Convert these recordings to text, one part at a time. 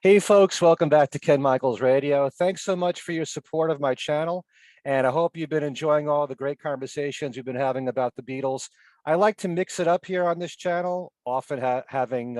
Hey folks, welcome back to Ken Michaels Radio. Thanks so much for your support of my channel, and I hope you've been enjoying all the great conversations we've been having about the Beatles. I like to mix it up here on this channel, often having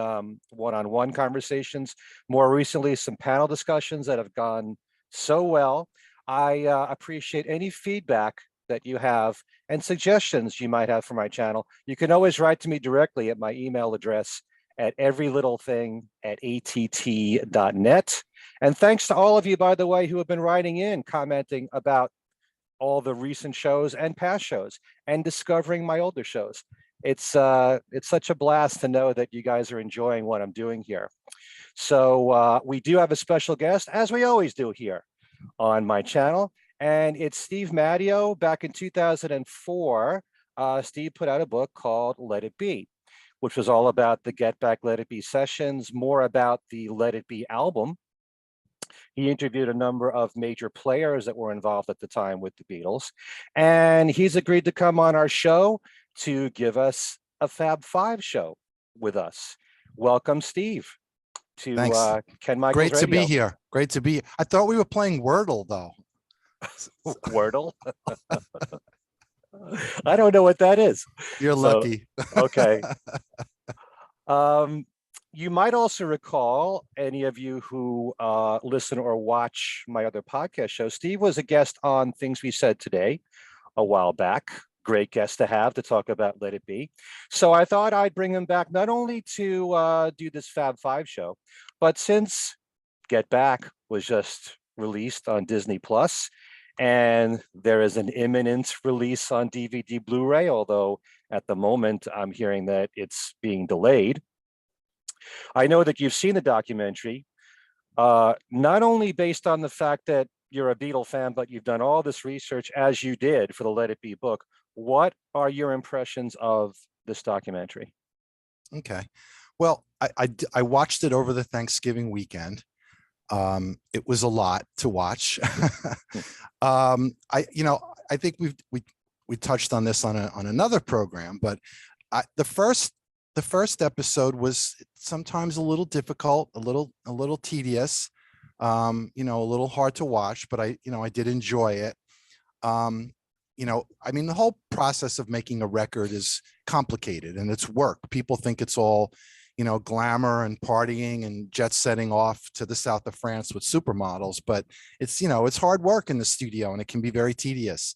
one-on-one conversations. More recently, some panel discussions that have gone so well. I appreciate any feedback that you have and suggestions you might have for my channel. You can always write to me directly at my email address at everylittlething@att.net. And thanks to all of you, by the way, who have been writing in, commenting about all the recent shows and past shows and discovering my older shows. It's such a blast to know that you guys are enjoying what I'm doing here. So we do have a special guest, as we always do here on my channel, and it's Steve Matteo. Back in 2004, Steve put out a book called Let It Be, which was all about the Get Back Let It Be sessions, more about the Let It Be album. He interviewed a number of major players that were involved at the time with the Beatles, and he's agreed to come on our show to give us a Fab Five show with us. Welcome, Steve, to Thanks. Ken Michaels Great Radio. to be here. Great to be. I thought we were playing Wordle, though. Wordle? I don't know what that is. You're lucky. Okay. You might also recall, any of you who listen or watch my other podcast show, Steve was a guest on Things We Said Today a while back. Great guest to have to talk about Let It Be. So I thought I'd bring him back not only to do this Fab Five show, but since Get Back was just released on Disney Plus, and there is an imminent release on DVD Blu-ray, although at the moment I'm hearing that it's being delayed. I know that you've seen the documentary, not only based on the fact that you're a Beatle fan, but you've done all this research as you did for the Let It Be book. What are your impressions of this documentary? Okay. Well, I watched it over the Thanksgiving weekend. It was a lot to watch. I think we touched on this on another program, but the first episode was sometimes a little difficult, a little tedious, a little hard to watch, but I did enjoy it. The whole process of making a record is complicated and it's work. People think it's all, glamour and partying and jet setting off to the south of France with supermodels, but it's hard work in the studio and it can be very tedious.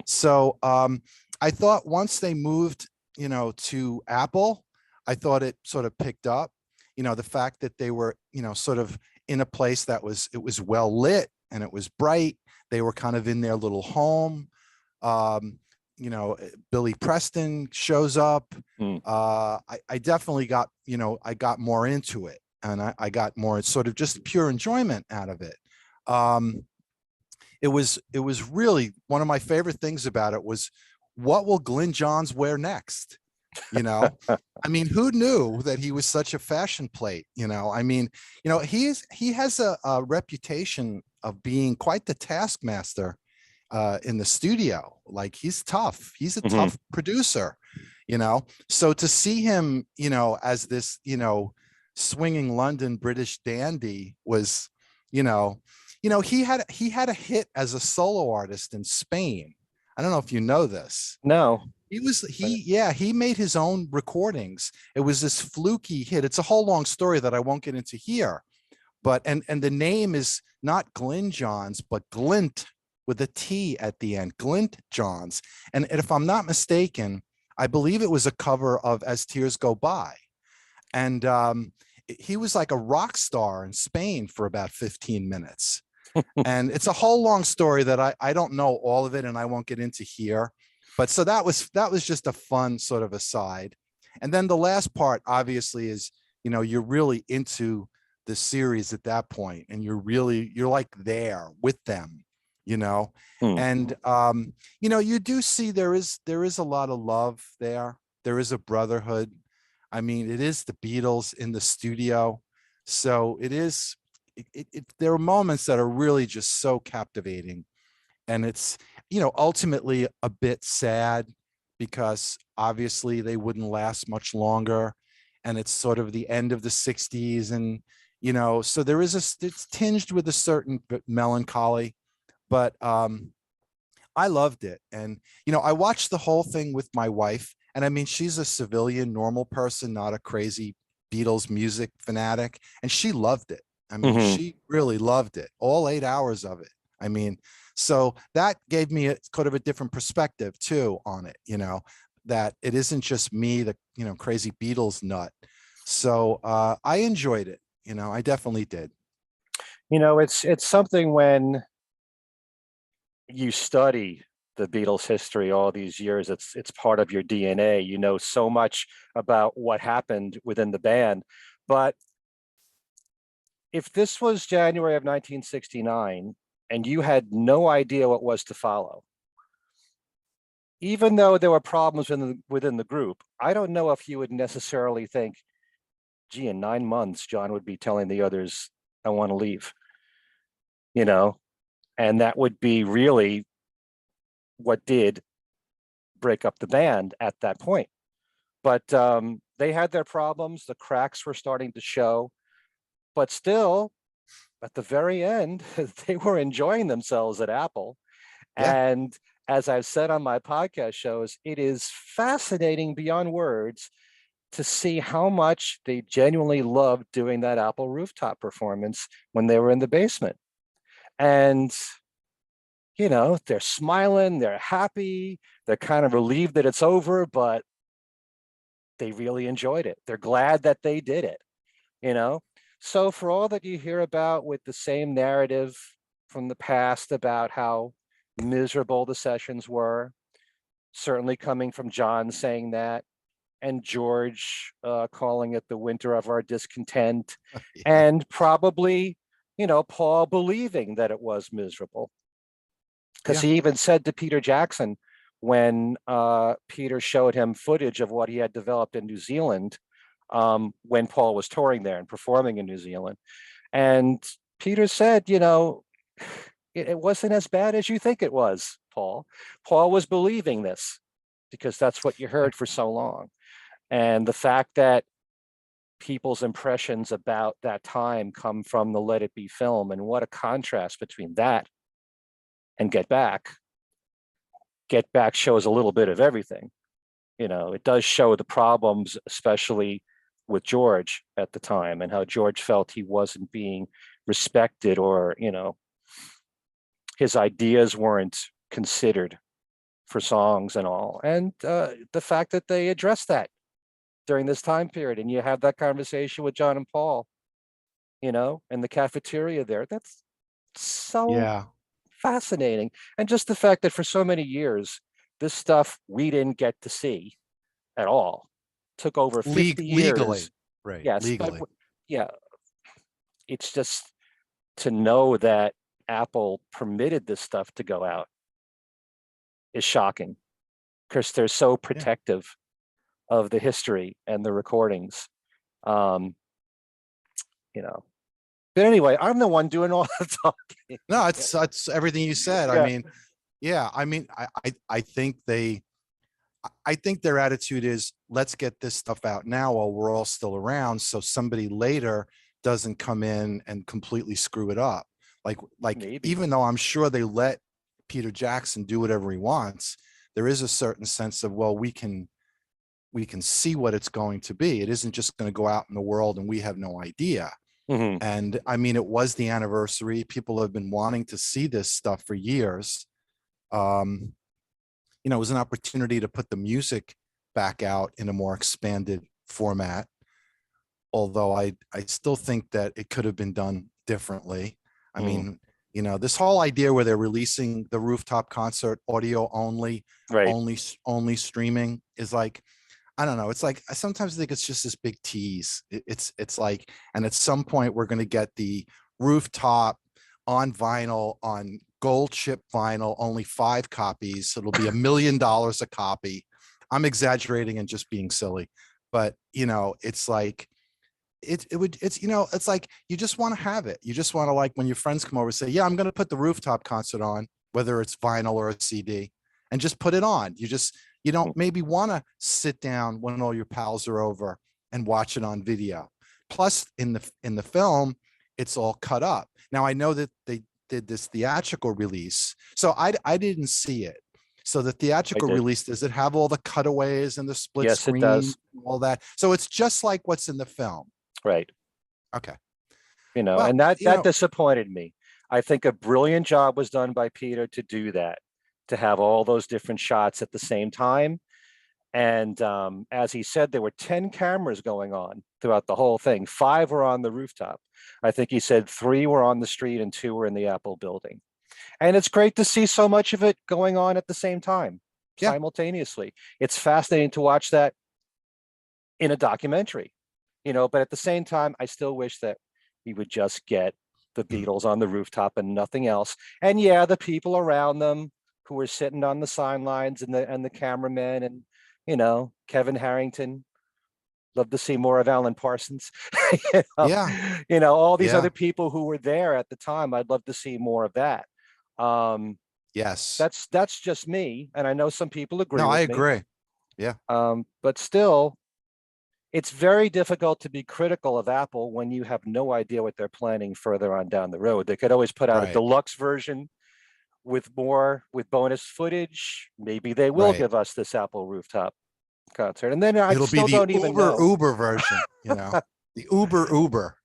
So I thought once they moved, to Apple, I thought it sort of picked up, the fact that they were, sort of in a place that was well lit and it was bright. They were kind of in their little home. Billy Preston shows up. I definitely got, I got more into it and I got more sort of just pure enjoyment out of it. It was really one of my favorite things about it was, what will Glyn Johns wear next? Who knew that he was such a fashion plate? He has a reputation of being quite the taskmaster in the studio. Like, he's tough. He's a tough producer, so to see him, as this, swinging London British dandy was, he had a hit as a solo artist in Spain. I don't know if you know this. No. He made his own recordings. It was this fluky hit. It's a whole long story that I won't get into here, but and the name is not Glyn Johns, but Glint with a T at the end, Glyn Johns. And if I'm not mistaken, I believe it was a cover of As Tears Go By. And he was like a rock star in Spain for about 15 minutes. And it's a whole long story that I don't know all of it and I won't get into here. But so that was just a fun sort of aside. And then the last part obviously is, you're really into the series at that point and you're like there with them, and you do see there is a lot of love there. There is a brotherhood. It is the Beatles in the studio. So there are moments that are really just so captivating. And it's, ultimately a bit sad because obviously they wouldn't last much longer. And it's sort of the end of the 60s and, So there is it's tinged with a certain melancholy, but I loved it. And, I watched the whole thing with my wife. And I mean, she's a civilian, normal person, not a crazy Beatles music fanatic. And she loved it. I mean, Hmm. she really loved it, all 8 hours of it. I mean, so that gave me a kind of a different perspective too on it, that it isn't just me, the, crazy Beatles nut. So I enjoyed it. I definitely did. It's something when you study the Beatles history all these years, it's part of your DNA. You know so much about what happened within the band. But if this was January of 1969 and you had no idea what was to follow, even though there were problems within the group, I don't know if you would necessarily think, gee, in 9 months, John would be telling the others, I want to leave, you know, and that would be really what did break up the band at that point. But they had their problems. The cracks were starting to show, but still, at the very end, they were enjoying themselves at Apple. Yeah. And as I've said on my podcast shows, it is fascinating beyond words to see how much they genuinely loved doing that Apple rooftop performance when they were in the basement. And, they're smiling, they're happy, they're kind of relieved that it's over, but they really enjoyed it. They're glad that they did it, you know? So for all that you hear about with the same narrative from the past about how miserable the sessions were, certainly coming from John saying that, and George calling it the winter of our discontent, Yeah. and probably, Paul believing that it was miserable. Because Yeah. he even said to Peter Jackson, when Peter showed him footage of what he had developed in New Zealand, when Paul was touring there and performing in New Zealand. And Peter said, it wasn't as bad as you think it was, Paul. Paul was believing this because that's what you Yeah. heard for so long. And the fact that people's impressions about that time come from the Let It Be film, and what a contrast between that and Get Back. Get Back shows a little bit of everything. It does show the problems, especially with George at the time, and how George felt he wasn't being respected, or, his ideas weren't considered for songs and all. And the fact that they addressed that during this time period, and you have that conversation with John and Paul, in the cafeteria there. That's so Yeah. fascinating. And just the fact that for so many years, this stuff we didn't get to see at all. Took over 50 years. Legally. Right. Yes, but Legally. yeah, it's just to know that Apple permitted this stuff to go out is shocking, because they're so Yeah. protective of the history and the recordings. Um, you know. But anyway, I'm the one doing all the talking. No, it's everything you said. I Yeah. mean, yeah, I mean, I think I think their attitude is, let's get this stuff out now while we're all still around, so somebody later doesn't come in and completely screw it up. Like Maybe. even though I'm sure they let Peter Jackson do whatever he wants, there is a certain sense of, well, we can see what it's going to be. It isn't just going to go out in the world and we have no idea. Mhm. And I mean, it was the anniversary. People have been wanting to see this stuff for years. Um, it was an opportunity to put the music back out in a more expanded format. Although I still think that it could have been done differently. I Mm. mean, this whole idea where they're releasing the rooftop concert audio only, Right. only streaming is like, I don't know. It's like, I sometimes think it's just this big tease. It's like, and at some point we're going to get the rooftop on vinyl, on gold chip vinyl, only 5 copies. It'll be $1 million a copy. I'm exaggerating and just being silly, but it's like, it's like, you just want to have it. You just want to, like, when your friends come over, say, yeah, I'm going to put the rooftop concert on, whether it's vinyl or a CD, and just put it on. You don't maybe want to sit down when all your pals are over and watch it on video. plus in the film, it's all cut up. Now I know that they did this theatrical release, so I didn't see it. So the I theatrical did. release, does it have all the cutaways and the split Yes, it screen, does. all that? So it's just like what's in the film. Right. Okay. Well, And that disappointed me. I think a brilliant job was done by Peter to do that, to have all those different shots at the same time. And as he said, there were 10 cameras going on throughout the whole thing. 5 were on the rooftop. I think he said 3 were on the street and 2 were in the Apple building. And it's great to see so much of it going on at the same time, yeah. simultaneously. It's fascinating to watch that in a documentary, but at the same time, I still wish that we would just get the Beatles on the rooftop and nothing else. And yeah, the people around them who were sitting on the sidelines and the cameramen and Kevin Harrington. Love to see more of Alan Parsons. Yeah. All these Yeah. other people who were there at the time. I'd love to see more of that. Yes. That's just me, and I know some people agree No, I with me. agree. Yeah. But still, it's very difficult to be critical of Apple when you have no idea what they're planning further on down the road. They could always put out a Right. deluxe version with bonus footage. Maybe they will Right. give us this Apple rooftop concert, and then I It'll be still the don't even know. Uber version, the Uber,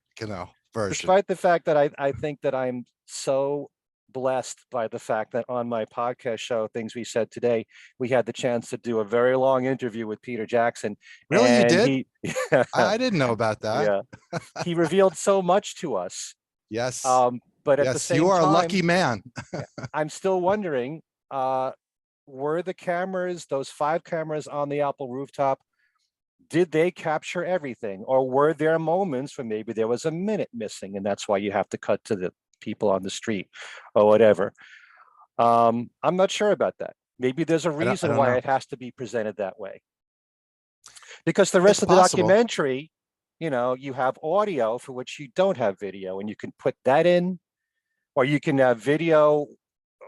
version. Despite the fact that I think that I'm so blessed by the fact that on my podcast show, Things We Said Today, we had the chance to do a very long interview with Peter Jackson. Really, you And did? I didn't know about that. Yeah, he revealed so much to us. Yes. But at the Yes, you same are a time, lucky man. I'm still wondering, were the cameras, those 5 cameras on the Apple rooftop, did they capture everything, or were there moments where maybe there was a minute missing and that's why you have to cut to the people on the street or whatever? I'm not sure about that. Maybe there's a I reason don't why know. it has to be presented that way, because the rest It's of the possible. documentary, you have audio for which you don't have video, and you can put that in, or you can have video,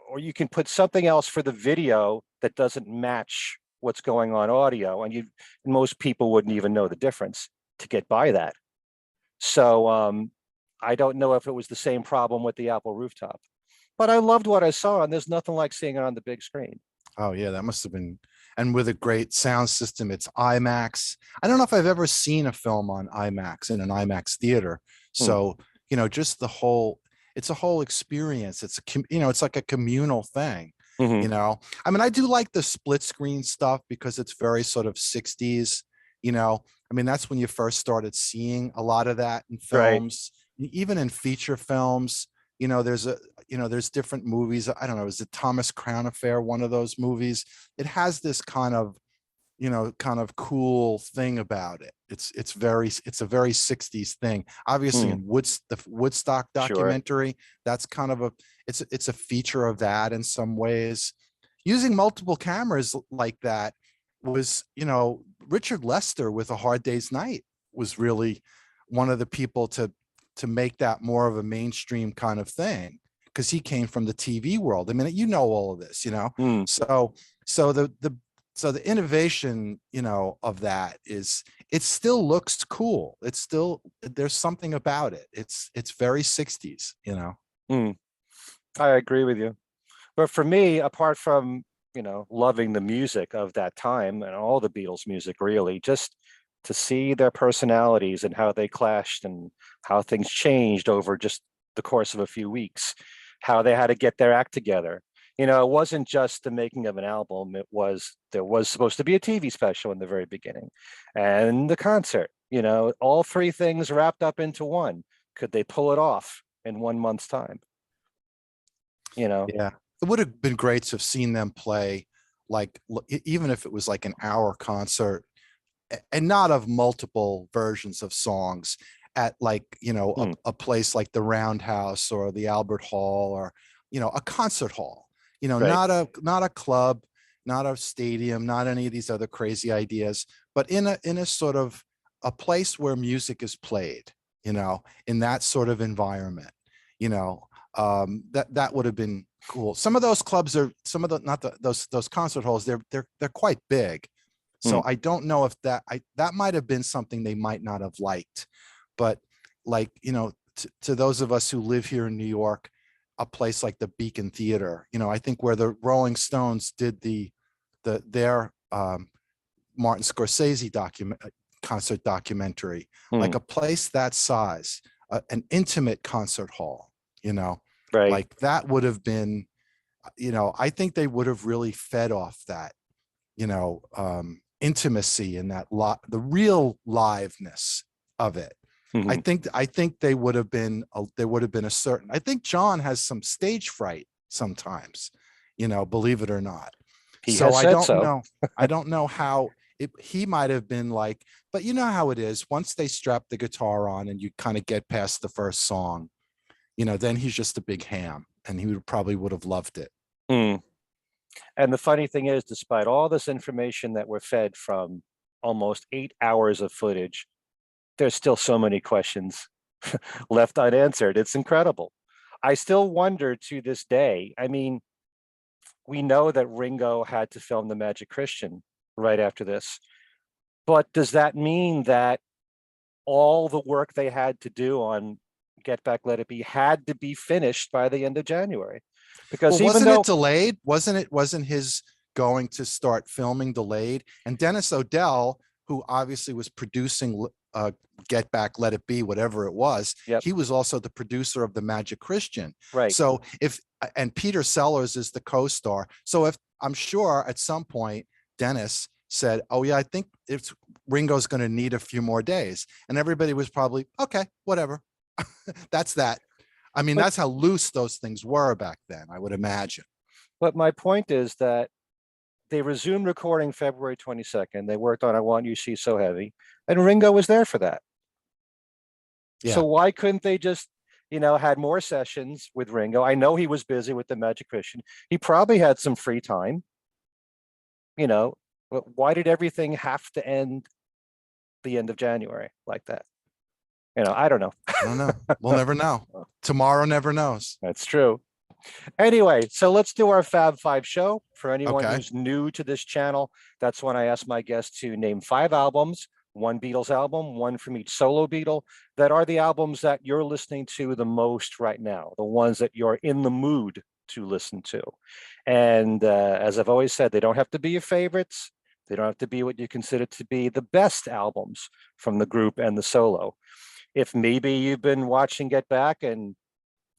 or you can put something else for the video that doesn't match what's going on audio, and most people wouldn't even know the difference to get by that. So I don't know if it was the same problem with the Apple rooftop, but I loved what I saw, and there's nothing like seeing it on the big screen. Oh yeah, that must have been, and with a great sound system. It's IMAX. I don't know if I've ever seen a film on IMAX in an IMAX theater. So, just it's a whole experience. It's like a communal thing. Mhm. I mean, I do like the split screen stuff because it's very sort of 60s. I mean, that's when you first started seeing a lot of that in Right. films, even in feature films. There's different movies. I don't know, is it Thomas Crown Affair, one of those movies? It has this kind of cool thing about it. It's a very 60s thing. Obviously, in the Woodstock Sure. documentary, that's kind of it's a feature of that in some ways. Using multiple cameras like that was, Richard Lester with A Hard Day's Night was really one of the people to make that more of a mainstream kind of thing, because he came from the TV world. I mean, all of this, So the innovation, of that is, it still looks cool. It's still, there's something about it. It's very 60s, I agree with you. But for me, apart from, loving the music of that time and all the Beatles music, really, just to see their personalities and how they clashed and how things changed over just the course of a few weeks, how they had to get their act together. It wasn't just the making of an album. There was supposed to be a TV special in the very beginning, and the concert, all 3 things wrapped up into one. Could they pull it off in 1 month's time? Yeah, it would have been great to have seen them play, like, even if it was like an hour concert, and not of multiple versions of songs, at like, a place like the Roundhouse or the Albert Hall, or, a concert hall, Right. not a club, not a stadium, not any of these other crazy ideas, but in a sort of a place where music is played, in that sort of environment, that would have been cool. Some of those clubs are, those concert halls, they're quite big. So I don't know if that might have been something they might not have liked, but like, to those of us who live here in New York, a place like the Beacon Theater, I think where the Rolling Stones did their Martin Scorsese concert documentary, like a place that size, an intimate concert hall, Right. like that would have been, I think they would have really fed off that, intimacy and the real liveness of it. I think they would have been, I think John has some stage fright sometimes, believe it or not. He So has I said don't so. know. I don't know how he might have been like, but you know how it is. Once they strap the guitar on and you kind of get past the first song, then he's just a big ham, and he would have loved it. And the funny thing is, despite all this information that we're fed from almost 8 hours of footage, there's still so many questions left unanswered. It's incredible. I still wonder to this day. I mean, we know that Ringo had to film the Magic Christian right after this, but does that mean that all the work they had to do on Get Back, Let It Be had to be finished by the end of January? Because Well, even wasn't though it delayed? Wasn't his going to start filming delayed? And Dennis O'Dell, who obviously was producing Get Back, Let It Be, whatever it was, Yep. he was also the producer of The Magic Christian. Right. So and Peter Sellers is the co-star. So I'm sure at some point Dennis said, oh yeah, I think it's Ringo's going to need a few more days. And everybody was probably, okay, whatever. That's that. I mean, that's how loose those things were back then, I would imagine. But my point is that they resumed recording February 22nd. They worked on I Want You to See So Heavy, and Ringo was there for that. Yeah. So why couldn't they just, had more sessions with Ringo? I know he was busy with the Magic Christian. He probably had some free time. But why did everything have to end the end of January like that? I don't know. I don't know. We'll never know. Tomorrow never knows. That's true. Anyway, so let's do our Fab Five show. For anyone Okay. who's new to this channel, that's when I ask my guests to name 5 albums, 1 Beatles album, 1 from each solo Beatle, that are the albums that you're listening to the most right now, the ones that you're in the mood to listen to. And as I've always said, they don't have to be your favorites. They don't have to be what you consider to be the best albums from the group and the solo. If maybe you've been watching Get Back and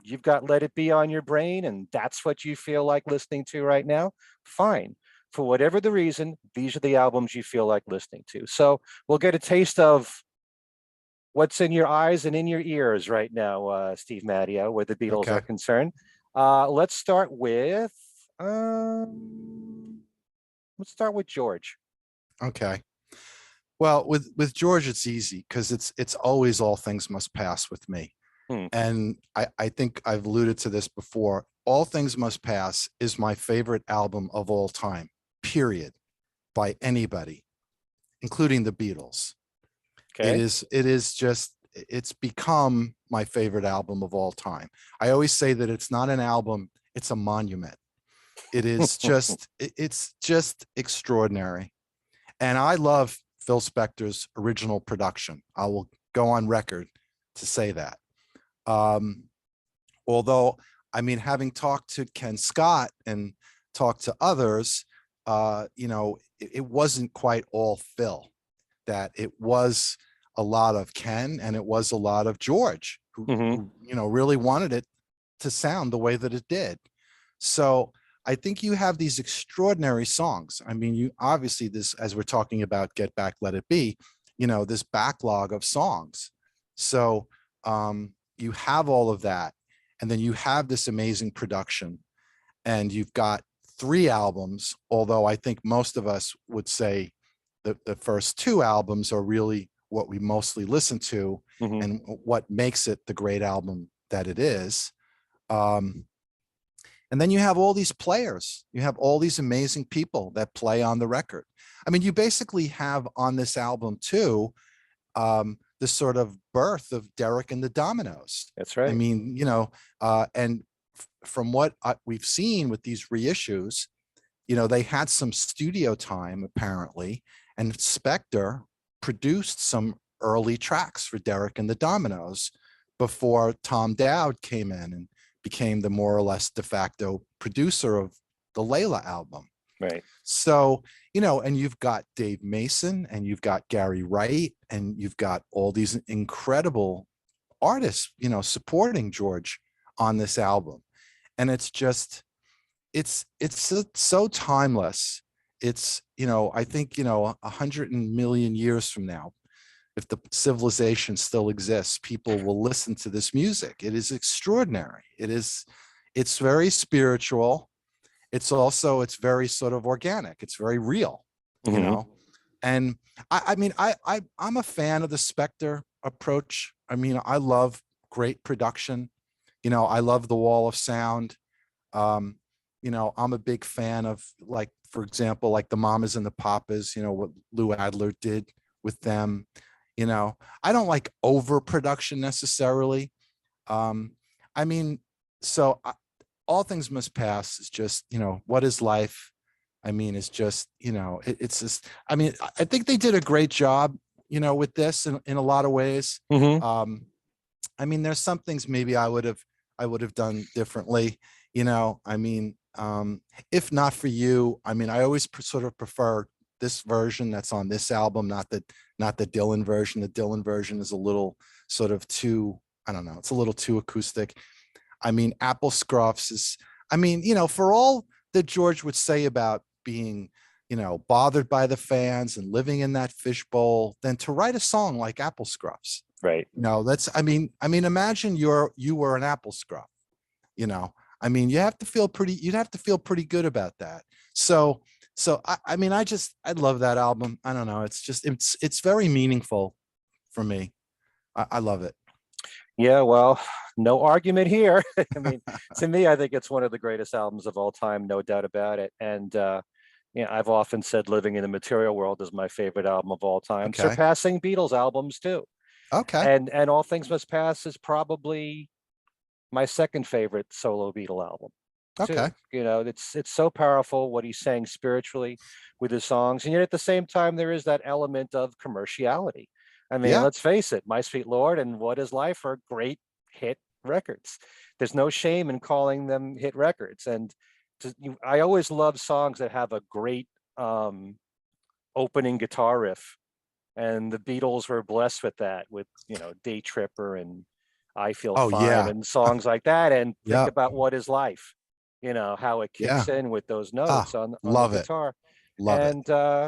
you've got Let It Be on your brain and that's what you feel like listening to right now, fine. For whatever the reason, these are the albums you feel like listening to. So we'll get a taste of what's in your eyes and in your ears right now, Steve Matteo, where the Beatles are concerned. Let's start with George. Okay. Well, with George, it's easy because it's always All Things Must Pass with me. And I think I've alluded to this before. All Things Must Pass is my favorite album of all time, period, by anybody, including the Beatles. Okay. It's become my favorite album of all time. I always say that it's not an album, it's a monument. It is it's just extraordinary. And I love Phil Spector's original production. I will go on record to say that. Although, I mean, having talked to Ken Scott and talked to others, it wasn't quite all Phil, that it was a lot of Ken and it was a lot of George who really wanted it to sound the way that it did. So I think you have these extraordinary songs. I mean, you obviously as we're talking about Get Back, Let It Be, this backlog of songs. So you have all of that. And then you have this amazing production and you've got 3 albums, although I think most of us would say that the first 2 albums are really what we mostly listen to and what makes it the great album that it is. And then you have all these players. You have all these amazing people that play on the record. I mean, you basically have on this album too, this sort of birth of Derek and the Dominoes. That's right. I mean, and from what we've seen with these reissues, they had some studio time apparently, and Spector produced some early tracks for Derek and the Dominoes before Tom Dowd came in and became the more or less de facto producer of the Layla album. Right. So, and you've got Dave Mason and you've got Gary Wright and you've got all these incredible artists, supporting George on this album. And it's just, it's so timeless. It's, I think, 100 million years from now, if the civilization still exists, people will listen to this music. It is extraordinary. It's very spiritual. It's very sort of organic. It's very real, and I'm a fan of the Spector approach. I mean, I love great production. I love the wall of sound. I'm a big fan of, like, for example, like the Mamas and the Papas, what Lou Adler did with them. I don't like overproduction necessarily. All Things Must Pass is just, What Is Life? I mean, it's just, it's just, I think they did a great job, with this in a lot of ways. There's some things maybe I would have done differently, if not for you. I always sort of prefer this version that's on this album, not the Dylan version. The Dylan version is a little sort of too, I don't know, it's a little too acoustic. Apple Scruffs is, for all that George would say about being, bothered by the fans and living in that fishbowl, then to write a song like Apple Scruffs, right? That's, imagine you were an Apple Scruff, you'd have to feel pretty good about that. So I love that album. I don't know. It's very meaningful for me. I love it. Yeah, well, no argument here. To me, I think it's one of the greatest albums of all time, no doubt about it. And I've often said Living in the Material World is my favorite album of all time, surpassing Beatles albums too. Okay. And All Things Must Pass is probably my second favorite solo Beatle album. Okay. Too. It's so powerful what he's saying spiritually with his songs, and yet at the same time there is that element of commerciality. Let's face it, My Sweet Lord and What Is Life are great hit records. There's no shame in calling them hit records. And I always love songs that have a great opening guitar riff. And the Beatles were blessed with that, with, Day Tripper and I Feel Fine and songs like that. And think about What Is Life, how it kicks in with those notes on the guitar. I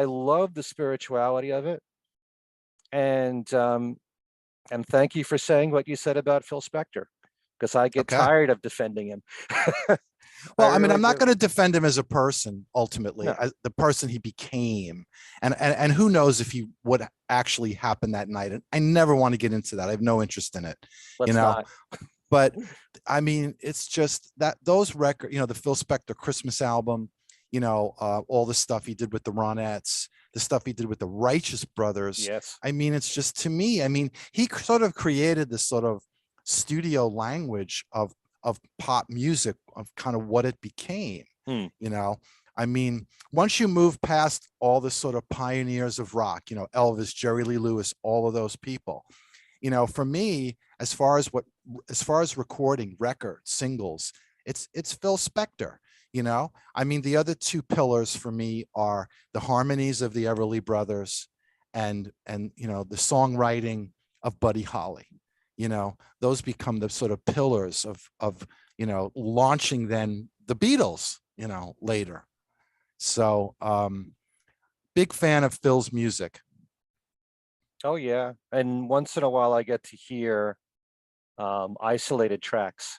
love the spirituality of it. And thank you for saying what you said about Phil Spector, because I get tired of defending him. Well, I'm not going to defend him as a person, ultimately, as the person he became. And who knows if he would actually happen that night. And I never want to get into that. I have no interest in it. Let's not. But it's just that those records, the Phil Spector Christmas album, all the stuff he did with the Ronettes, the stuff he did with the Righteous Brothers. Yes. It's just, to me, he sort of created this sort of studio language of pop music, of kind of what it became. Once you move past all the sort of pioneers of rock, Elvis, Jerry Lee Lewis, all of those people, for me, as far as recording records, singles, it's Phil Spector. The other two pillars for me are the harmonies of the Everly Brothers and the songwriting of Buddy Holly. Those become the sort of pillars of launching then the Beatles, later. So big fan of Phil's music. Oh yeah. And once in a while I get to hear isolated tracks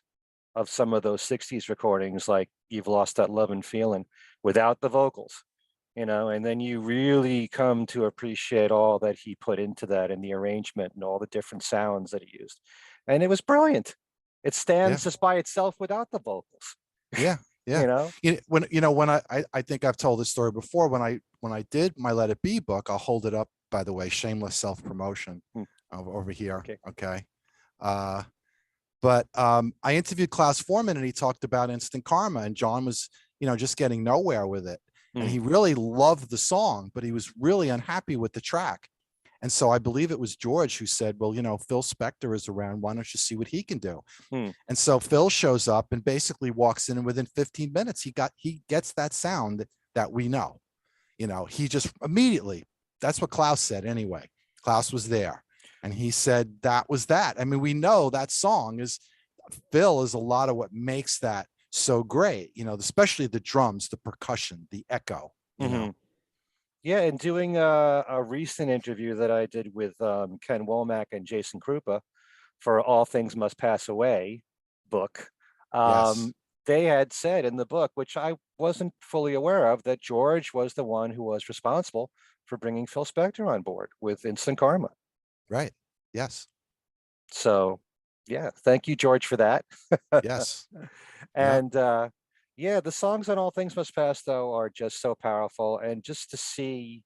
of some of those 60s recordings, like You've Lost That Love and Feeling, without the vocals, and then you really come to appreciate all that he put into that, and the arrangement and all the different sounds that he used. And it was brilliant. It stands just by itself without the vocals. Yeah. When I think I've told this story before, when I did my Let It Be book, I'll hold it up, by the way, shameless self-promotion over here. Okay. But I interviewed Klaus Forman, and he talked about Instant Karma, and John was, just getting nowhere with it. And he really loved the song, but he was really unhappy with the track. And so I believe it was George who said, well, Phil Spector is around. Why don't you see what he can do? Hmm. And so Phil shows up and basically walks in, and within 15 minutes, he gets that sound that we know. He just immediately, that's what Klaus said anyway. Klaus was there and he said that was that. I mean, we know that song is, Phil is a lot of what makes that so great, especially the drums, the percussion, the echo, Yeah, and doing a recent interview that I did with Ken Womack and Jason Krupa for All Things Must Pass Away book, Yes. they had said in the book, which I wasn't fully aware of, that George was the one who was responsible for bringing Phil Spector on board with Instant Karma. Right. Yes. So, yeah, thank you, George, for that. Yes. Yeah. And yeah, the songs on All Things Must Pass, though, are just so powerful. And just to see,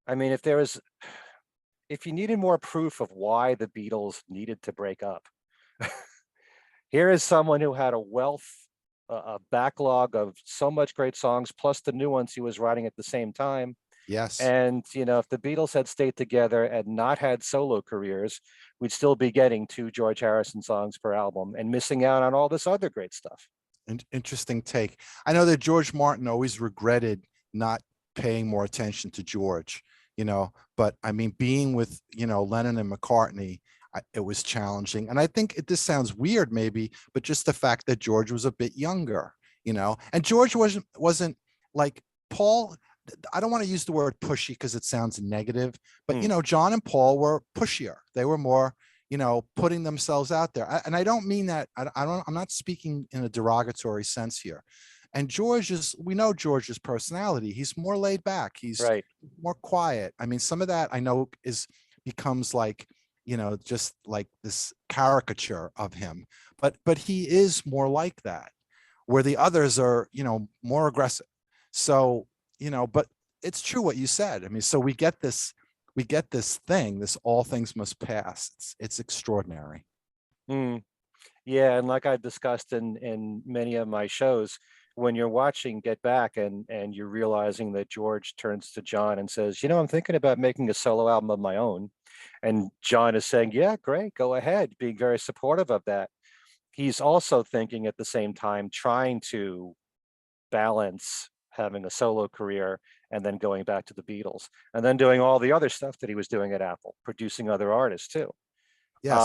I mean, if you needed more proof of why the Beatles needed to break up, here is someone who had a backlog of so much great songs, plus the new ones he was writing at the same time. Yes. And, if the Beatles had stayed together and not had solo careers, we'd still be getting 2 George Harrison songs per album and missing out on all this other great stuff. Interesting take. I know that George Martin always regretted not paying more attention to George, but I mean, being with, Lennon and McCartney, it was challenging. And I think this sounds weird maybe, but just the fact that George was a bit younger, and George wasn't like Paul. I don't want to use the word pushy because it sounds negative, but John and Paul were pushier. They were more, putting themselves out there. And I don't mean that. I'm not speaking in a derogatory sense here. And we know George's personality. He's more laid back. He's Right. more quiet. I mean, some of that I know becomes like, just like this caricature of him, but he is more like that, where the others are, more aggressive. So, but it's true what you said. I mean, so we get this thing, this All Things Must Pass. It's extraordinary. Mm. Yeah, and like I discussed in many of my shows, when you're watching Get Back and you're realizing that George turns to John and says, I'm thinking about making a solo album of my own. And John is saying, yeah, great, go ahead, being very supportive of that. He's also thinking at the same time, trying to balance having a solo career and then going back to the Beatles and then doing all the other stuff that he was doing at Apple, producing other artists too. Yes.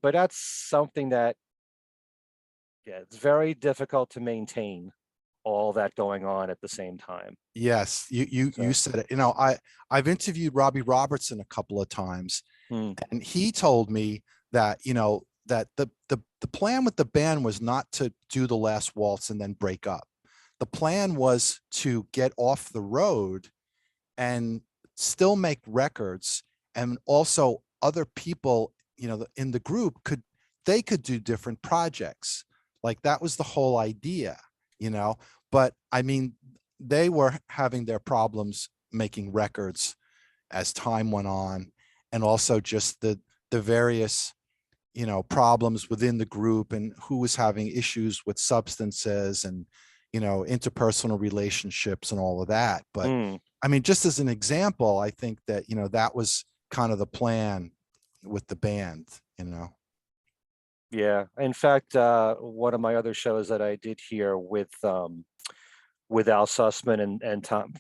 But that's something that, yeah, it's very difficult to maintain all that going on at the same time. Yes. You said it. I've interviewed Robbie Robertson a couple of times, Hmm. and he told me that, that the plan with the band was not to do the last waltz and then break up. The plan was to get off the road and still make records, and also other people, in the group could do different projects. Like that was the whole idea, but I mean, they were having their problems making records as time went on, and also just the various problems within the group, and who was having issues with substances and interpersonal relationships and all of that. But Hmm. I mean, just as an example, I think that that was kind of the plan with the band. Yeah. In fact, one of my other shows that I did here with Al Sussman and Tom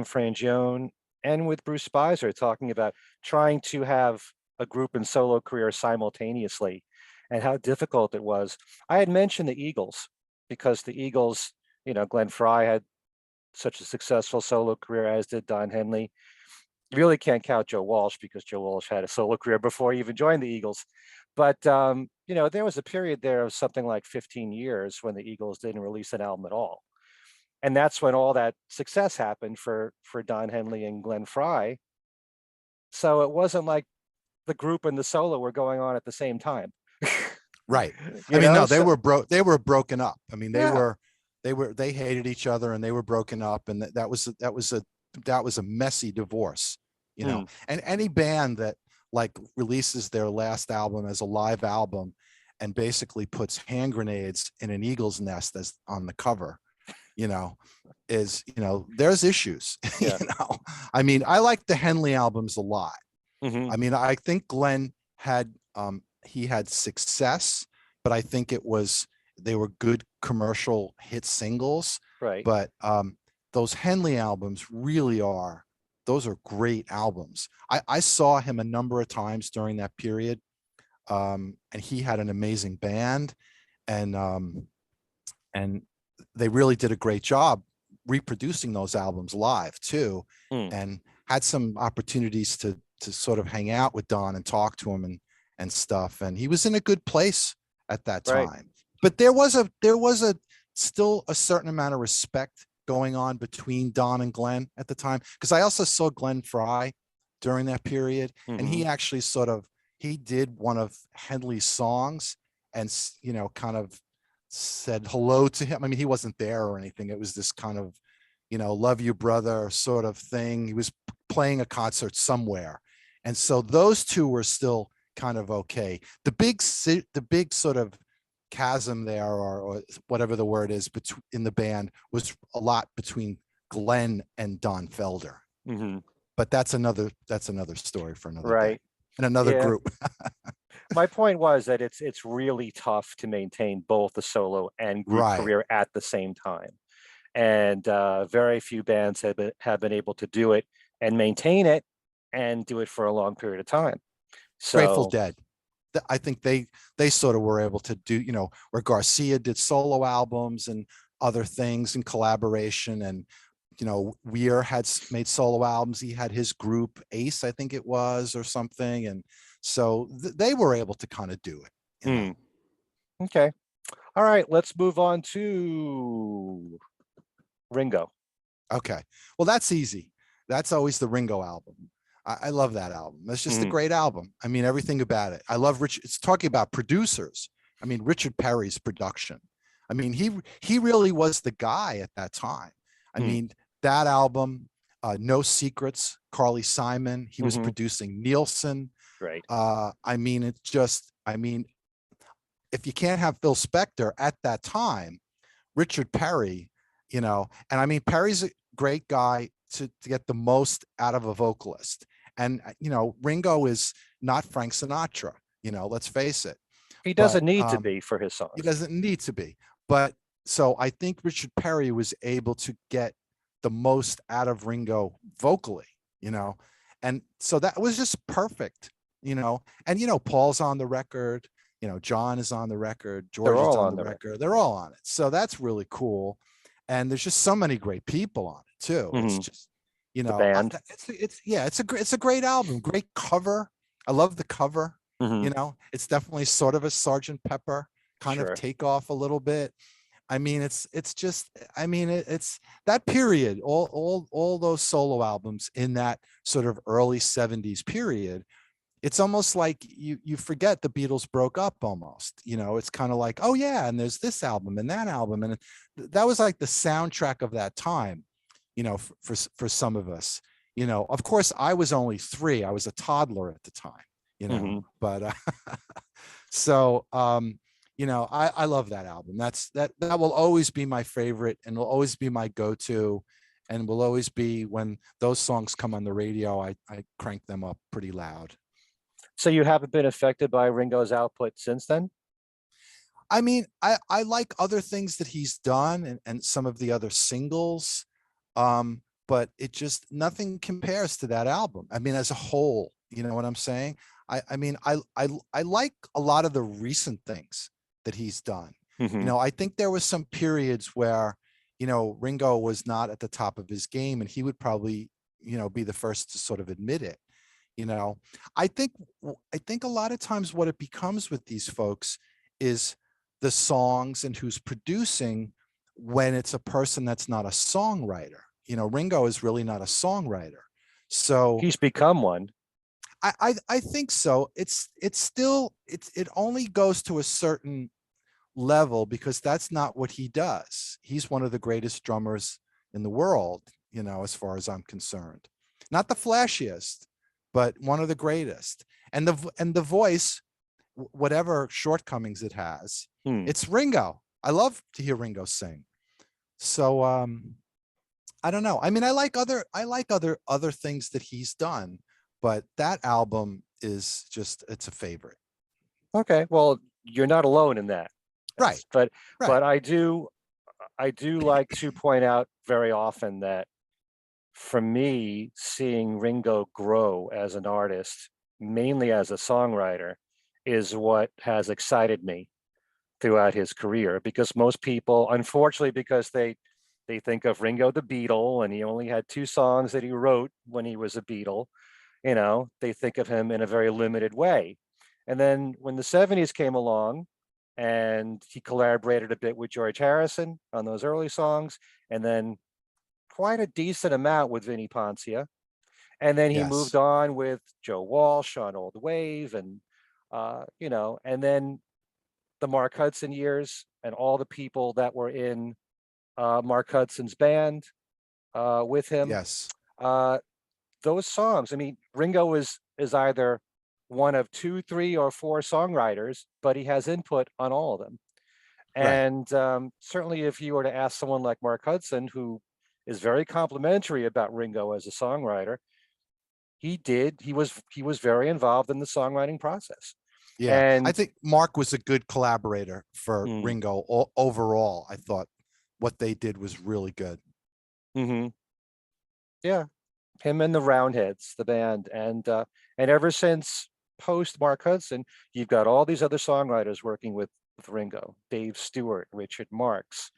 Frangione and with Bruce Spicer, talking about trying to have a group and solo career simultaneously and how difficult it was. I had mentioned the Eagles because the Eagles, Glenn Frey had such a successful solo career, as did Don Henley. You really can't count Joe Walsh because Joe Walsh had a solo career before he even joined the Eagles. But there was a period there of something like 15 years when the Eagles didn't release an album at all. And that's when all that success happened for Don Henley and Glenn Frey. So it wasn't like the group and the solo were going on at the same time. Right. You I mean, know, no, they so were broken up. I mean, yeah. they hated each other and they were broken up, and that was a messy divorce, Hmm. and any band that like releases their last album as a live album and basically puts hand grenades in an eagle's nest as on the cover, you know, there's issues. Yeah. I mean, I like the Henley albums a lot. Hmm. I mean, I think Glenn had he had success, but I think they were good commercial hit singles. Right. But those Henley albums really are, those are great albums. I saw him a number of times during that period. And he had an amazing band, and they really did a great job reproducing those albums live too, Mm. and had some opportunities to sort of hang out with Don and talk to him and stuff. And he was in a good place at that Right. time. But there was a still a certain amount of respect going on between Don and Glenn at the time, because I also saw Glenn Fry during that period, and he actually he did one of Henley's songs and kind of said hello to him. I mean, he wasn't there or anything. It was this kind of, love you brother sort of thing. He was playing a concert somewhere. And so those two were still kind of okay. The big sort of chasm there, or whatever the word is, in the band was a lot between Glenn and Don Felder. Hmm. But that's another story for another Right. day and another Yeah. group. My point was that it's really tough to maintain both the solo and group Right. career at the same time, and very few bands have been able to do it and maintain it and do it for a long period of time. Grateful So Dead. I think they sort of were able to do, where Garcia did solo albums and other things in collaboration, and Weir had made solo albums. He had his group Ace, I think it was, or something, and so they were able to kind of do it. okay, all right, let's move on to Ringo. Okay, well, that's easy. That's always the Ringo album. I love that album. That's just a great album. I mean, everything about it. I love Rich. It's talking about producers. I mean, Richard Perry's production. I mean, he really was the guy at that time. I mean, that album, No Secrets, Carly Simon. He was producing Nielsen. Right. I mean, if you can't have Phil Spector at that time, Richard Perry, and I mean, Perry's a great guy to get the most out of a vocalist. And, Ringo is not Frank Sinatra, let's face it. He doesn't need to be for his songs. He doesn't need to be. But so I think Richard Perry was able to get the most out of Ringo vocally, and so that was just perfect, and, Paul's on the record, John is on the record, George is on the record. They're all on it. So that's really cool. And there's just so many great people on it too. It's just, the band. It's a great album, great cover. I love the cover. It's definitely sort of a Sgt. Pepper kind of takeoff a little bit. I mean, it's that period, all those solo albums in that sort of early 70s period. It's almost like you forget the Beatles broke up almost, it's kind of like, oh yeah, and there's this album and that album. And that was like the soundtrack of that time, for some of us, of course I was only 3. I was a toddler at the time, but so, I love that album. That will always be my favorite, and will always be my go-to, and will always be, when those songs come on the radio, I crank them up pretty loud. So you haven't been affected by Ringo's output since then? I mean, I like other things that he's done, and some of the other singles, but it just, nothing compares to that album. I mean, as a whole, you know what I'm saying? I mean, I like a lot of the recent things that he's done. I think there was some periods where, Ringo was not at the top of his game, and he would probably, be the first to sort of admit it. I think a lot of times what it becomes with these folks is the songs and who's producing, when it's a person that's not a songwriter. Ringo is really not a songwriter. So he's become one. I think so. It only goes to a certain level, because that's not what he does. He's one of the greatest drummers in the world, as far as I'm concerned. Not the flashiest, but one of the greatest. And the voice, whatever shortcomings it has, it's Ringo. I love to hear Ringo sing. So I don't know. I mean, I like other things that he's done, but that album is just it's a favorite. Okay, well, you're not alone in that. Right. Yes, but Right. but I do like to point out very often that for me, seeing Ringo grow as an artist, mainly as a songwriter, is what has excited me throughout his career. Because most people, unfortunately, because they think of Ringo the Beatle, and he only had two songs that he wrote when he was a Beatle, they think of him in a very limited way. And then when the 70s came along and he collaborated a bit with George Harrison on those early songs, and then quite a decent amount with Vinnie Poncia. And then he moved Yes. on with Joe Walsh on Old Wave, and and then the Mark Hudson years and all the people that were in Mark Hudson's band with him. Yes. Uh, those songs. I mean, Ringo is either one of two, three, or four songwriters, but he has input on all of them. Right. And certainly, if you were to ask someone like Mark Hudson, who is very complimentary about Ringo as a songwriter, he was very involved in the songwriting process. Yeah. I And think Mark was a good collaborator for mm, Ringo overall. I thought what they did was really good. hmm yeah, him and the Roundheads, the band, and ever since post Mark Hudson, you've got all these other songwriters working with Ringo: Dave Stewart, Richard Marx,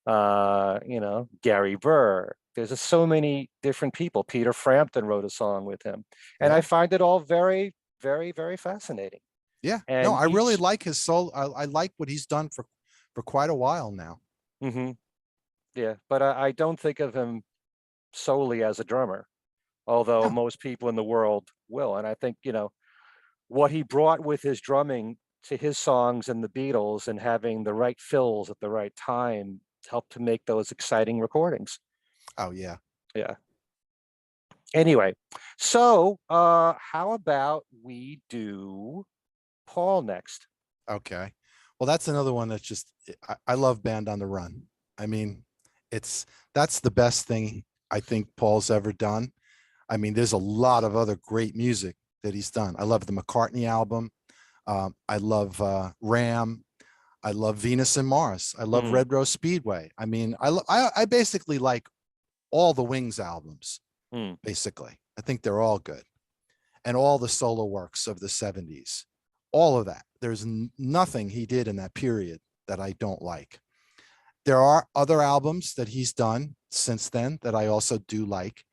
Gary Burr. There's just so many different people. Peter Frampton wrote a song with him, and I Yeah. find it all very, very, very fascinating. Yeah. No, And I really each, like his soul. I like what he's done for quite a while now. hmm yeah, but I don't think of him solely as a drummer, although No. most people in the world will. And I think, what he brought with his drumming to his songs and the Beatles, and having the right fills at the right time, helped to make those exciting recordings. Oh yeah. Yeah. Anyway, so how about we do Paul next? Okay. Well, that's another one that's just I love Band on the Run. I mean, it's that's the best thing I think Paul's ever done. I mean, there's a lot of other great music that he's done. I love the McCartney album. I love Ram. I love Venus and Mars. I love Mm, Red Rose Speedway. I mean, I basically like all the Wings albums. mm, Basically, I think they're all good, and all the solo works of the '70s. All of that. There's nothing he did in that period that I don't like. There are other albums that he's done since then that I also do like,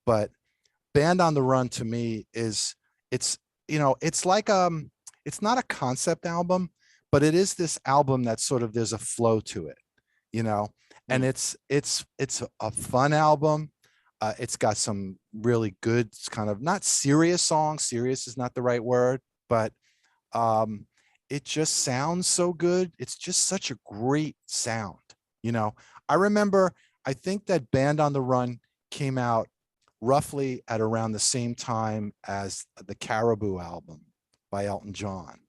but Band on the Run to me is it's it's like it's not a concept album, but it is this album that sort of there's a flow to it, you know, and mm. it's a fun album. It's got some really good kind of not serious songs. Serious is not the right word, but um, it just sounds so good. It's just such a great sound. You know, I remember, I think that Band on the Run came out roughly at around the same time as the Caribou album by Elton John.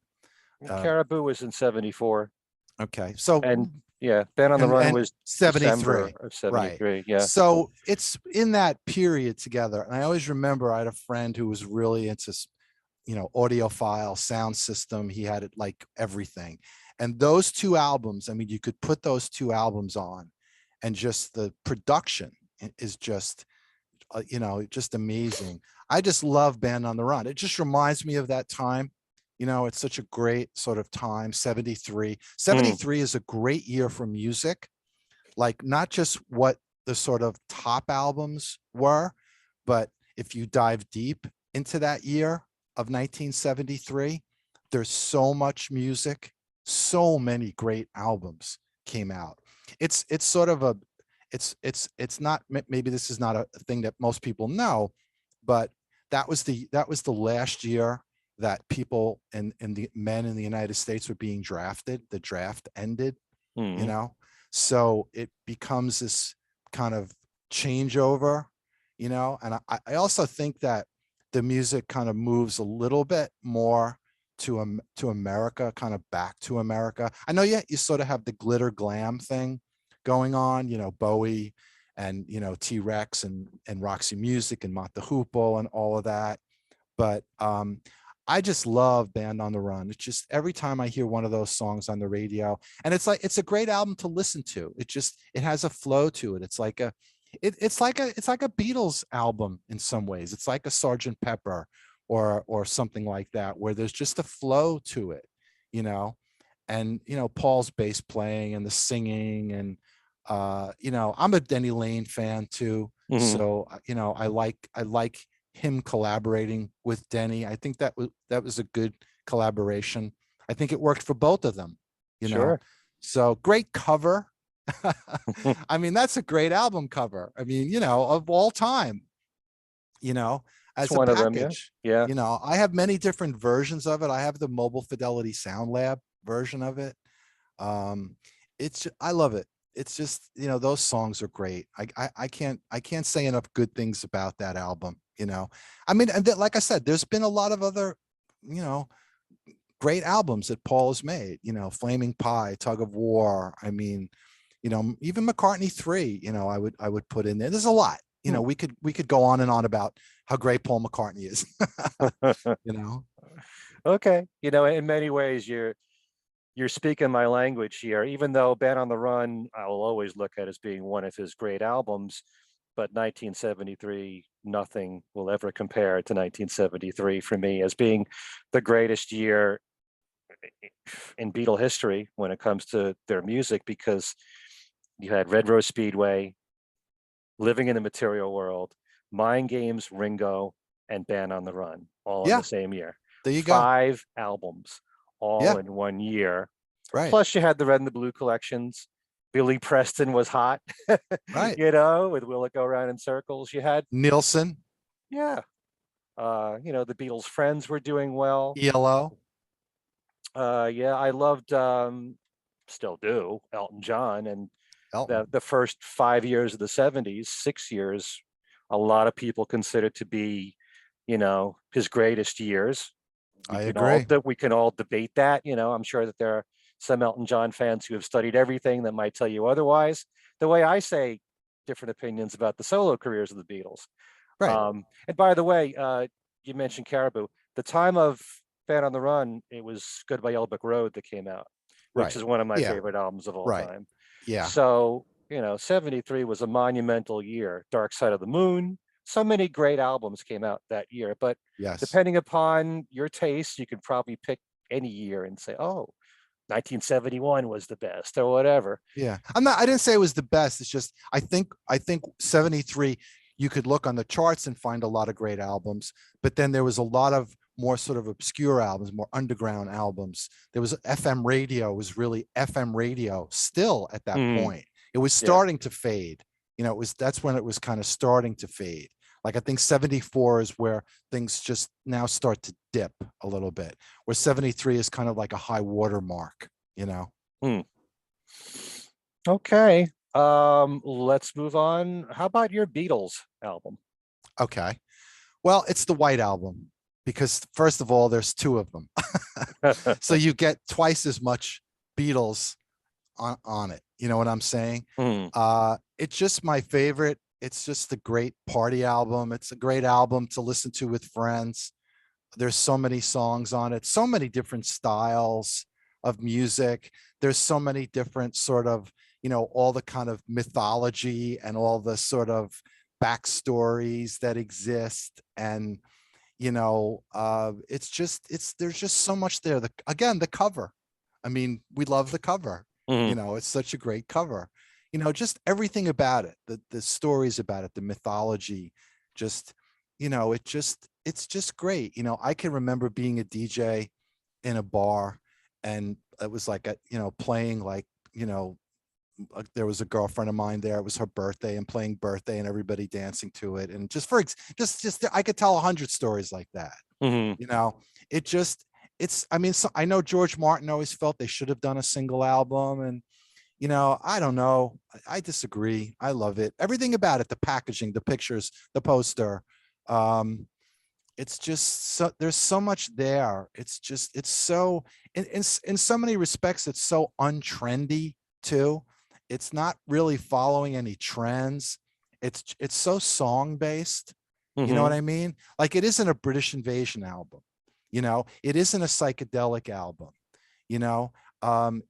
Uh, Caribou was in 74. okay. So, And yeah, Ben on the Run and was December 73. of Right. 73. Yeah. So it's in that period together. And I always remember I had a friend who was really into audiophile sound system. He had it like everything. And those two albums, I mean, you could put those two albums on and just the production is just amazing. I just love Band on the Run. It just reminds me of that time. It's such a great sort of time. 73. Mm, 73 is a great year for music, like not just what the sort of top albums were, but if you dive deep into that year of 1973, there's so much music, so many great albums came out. It's sort of a it's not maybe this is not a thing that most people know, but that was the last year that people and the men in the United States were being drafted. The draft ended, you mm, know so it becomes this kind of changeover, and I also think that the music kind of moves a little bit more to America, kind of back to America. I know, yeah, you sort of have the glitter glam thing, going on, Bowie and, T-Rex and Roxy Music and Mott the Hoople and all of that. But I just love Band on the Run. It's just every time I hear one of those songs on the radio, and it's a great album to listen to. It has a flow to it. It's like a Beatles album in some ways. It's like a Sergeant Pepper or something like that, where there's just a flow to it, and Paul's bass playing and the singing, and I'm a Denny Lane fan too. Mhm. So I like him collaborating with Denny. I think that was a good collaboration. I think it worked for both of them, Sure. so great cover. I mean, that's a great album cover. I mean, of all time, It's as a one of them. Yeah. package. Yeah. I have many different versions of it. I have the Mobile Fidelity Sound Lab version of it. I love it. It's just, those songs are great. I can't say enough good things about that album. I mean, and like I said, there's been a lot of other, great albums that Paul has made. Flaming Pie, Tug of War. I mean, even McCartney 3. I would put in there. There's a lot. We could go on and on about how great Paul McCartney is. Okay. In many ways, you're speaking my language here. Even though Band on the Run, I will always look at as being one of his great albums, but 1973, nothing will ever compare to 1973 for me as being the greatest year in Beatle history when it comes to their music, because you had Red Rose Speedway, Living in the Material World, Mind Games, Ringo, and Band on the Run, all in Yeah, the same year. there you go. 5 albums, all Yeah, in one year. right, Plus, you had the Red and the Blue collections. Billy Preston was hot, right. with Will It Go Round in Circles. You had, Nielsen, yeah, the Beatles' friends were doing well. ELO, Yeah, I loved, still do, Elton John, and Elton. the first 5 years of the 70s, 6 years, a lot of people consider to be, his greatest years. I agree. We can all debate that. I'm sure that there are some Elton John fans who have studied everything that might tell you otherwise. The way I say different opinions about the solo careers of the Beatles. Right, And by the way, you mentioned Caribou. The time of Fan on the Run, it was Goodbye Yellow Brick Road that came out, which right. is one of my Yeah, favorite albums of all right. time. Yeah, So, 73 was a monumental year. Dark Side of the Moon. So many great albums came out that year. But yes. depending upon your taste, you could probably pick any year and say, oh, 1971 was the best or whatever. Yeah. I didn't say it was the best. It's just I think 73, you could look on the charts and find a lot of great albums, but then there was a lot of more sort of obscure albums, more underground albums. There was FM radio, was really FM radio still at that Hmm. point. It was Yeah. starting to fade. That's when it was kind of starting to fade. Like I think 74 is where things just now start to dip a little bit, where 73 is kind of like a high water mark, Hmm. Okay. Let's move on. How about your Beatles album? Okay. Well, it's the White Album because first of all, there's two of them. So you get twice as much Beatles on it. You know what I'm saying? Hmm. It's just my favorite. It's just a great party album. It's a great album to listen to with friends. There's so many songs on it, so many different styles of music. There's so many different sort of, all the kind of mythology and all the sort of backstories that exist. And, there's just so much there. Again, the cover. I mean, we love the cover. Hmm. It's such a great cover. Just everything about it, the stories about it, the mythology, just, it's just great. I can remember being a DJ in a bar, and it was like, playing like, there was a girlfriend of mine there. It was her birthday, and playing Birthday and everybody dancing to it. And just I could tell 100 stories like that. Hmm. It just, I mean, so I know George Martin always felt they should have done a single album, and I don't know. I disagree. I love it. Everything about it, the packaging, the pictures, the poster. It's just so, there's so much there. It's so, in so many respects, it's so untrendy too. it's not really following any trends. It's so song based. You know what Hmm. I mean? Like it isn't a British Invasion album. You know, it isn't a psychedelic album. You know,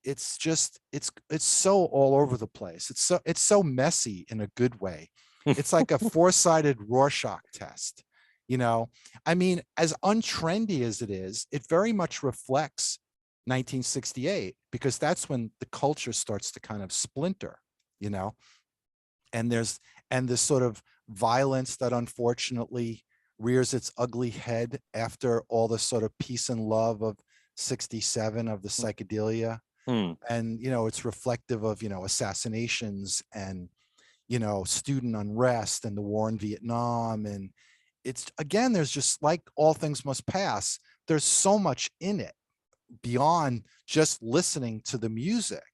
it's just it's so all over the place. It's so messy in a good way. It's like a four-sided Rorschach test. You know, I mean, as untrendy as it is, it very much reflects 1968 because that's when the culture starts to kind of splinter. You know, and this sort of violence that unfortunately rears its ugly head after all the sort of peace and love of 67 of the psychedelia. Hmm. And you know, it's reflective of, you know, assassinations and, you know, student unrest and the war in Vietnam. And it's, again, there's just, like all things must pass, there's so much in it beyond just listening to the music.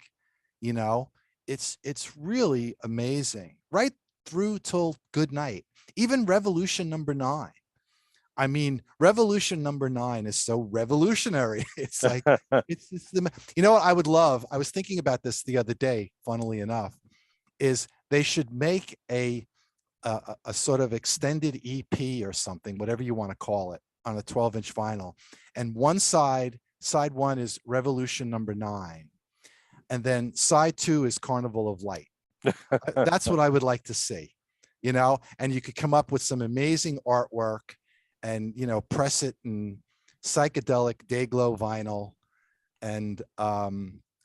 You know, it's really amazing right through till good night. Even Revolution number 9. I mean, Revolution number 9 is so revolutionary. It's like, it's the, you know what I would love? I was thinking about this the other day, funnily enough, is they should make a sort of extended EP or something, whatever you want to call it, on a 12-inch vinyl. And side one is Revolution number 9. And then side 2 is Carnival of Light. That's what I would like to see, you know, and you could come up with some amazing artwork and, you know, press it in psychedelic day glow vinyl. And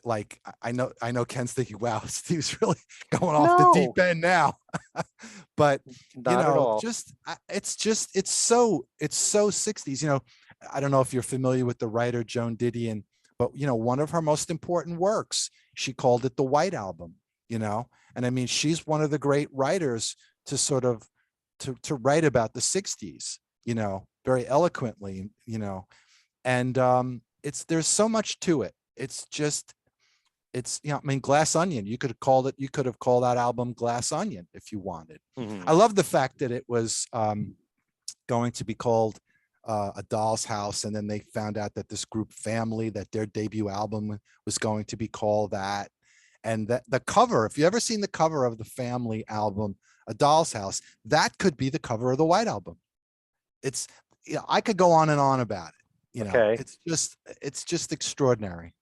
like I know Ken's thinking, wow, Steve's really going off the No, deep end now. But you not at know, all. it's so 60s. You know, I don't know if you're familiar with the writer Joan Didion, but you know, one of her most important works, she called it the White Album, you know. And I mean, she's one of the great writers to sort of to write about the 60s, you know, very eloquently, you know. And it's, there's so much to it. It's just, it's, you know, I mean, Glass Onion, you could have called that album Glass Onion if you wanted. I Hmm. love the fact that it was going to be called A Doll's House, and then they found out that this group Family, that their debut album was going to be called that. And that the cover, if you ever seen the cover of the Family album, A Doll's House, that could be the cover of the White Album. It's, you know, I could go on and on about it. You know, Okay. it's just extraordinary.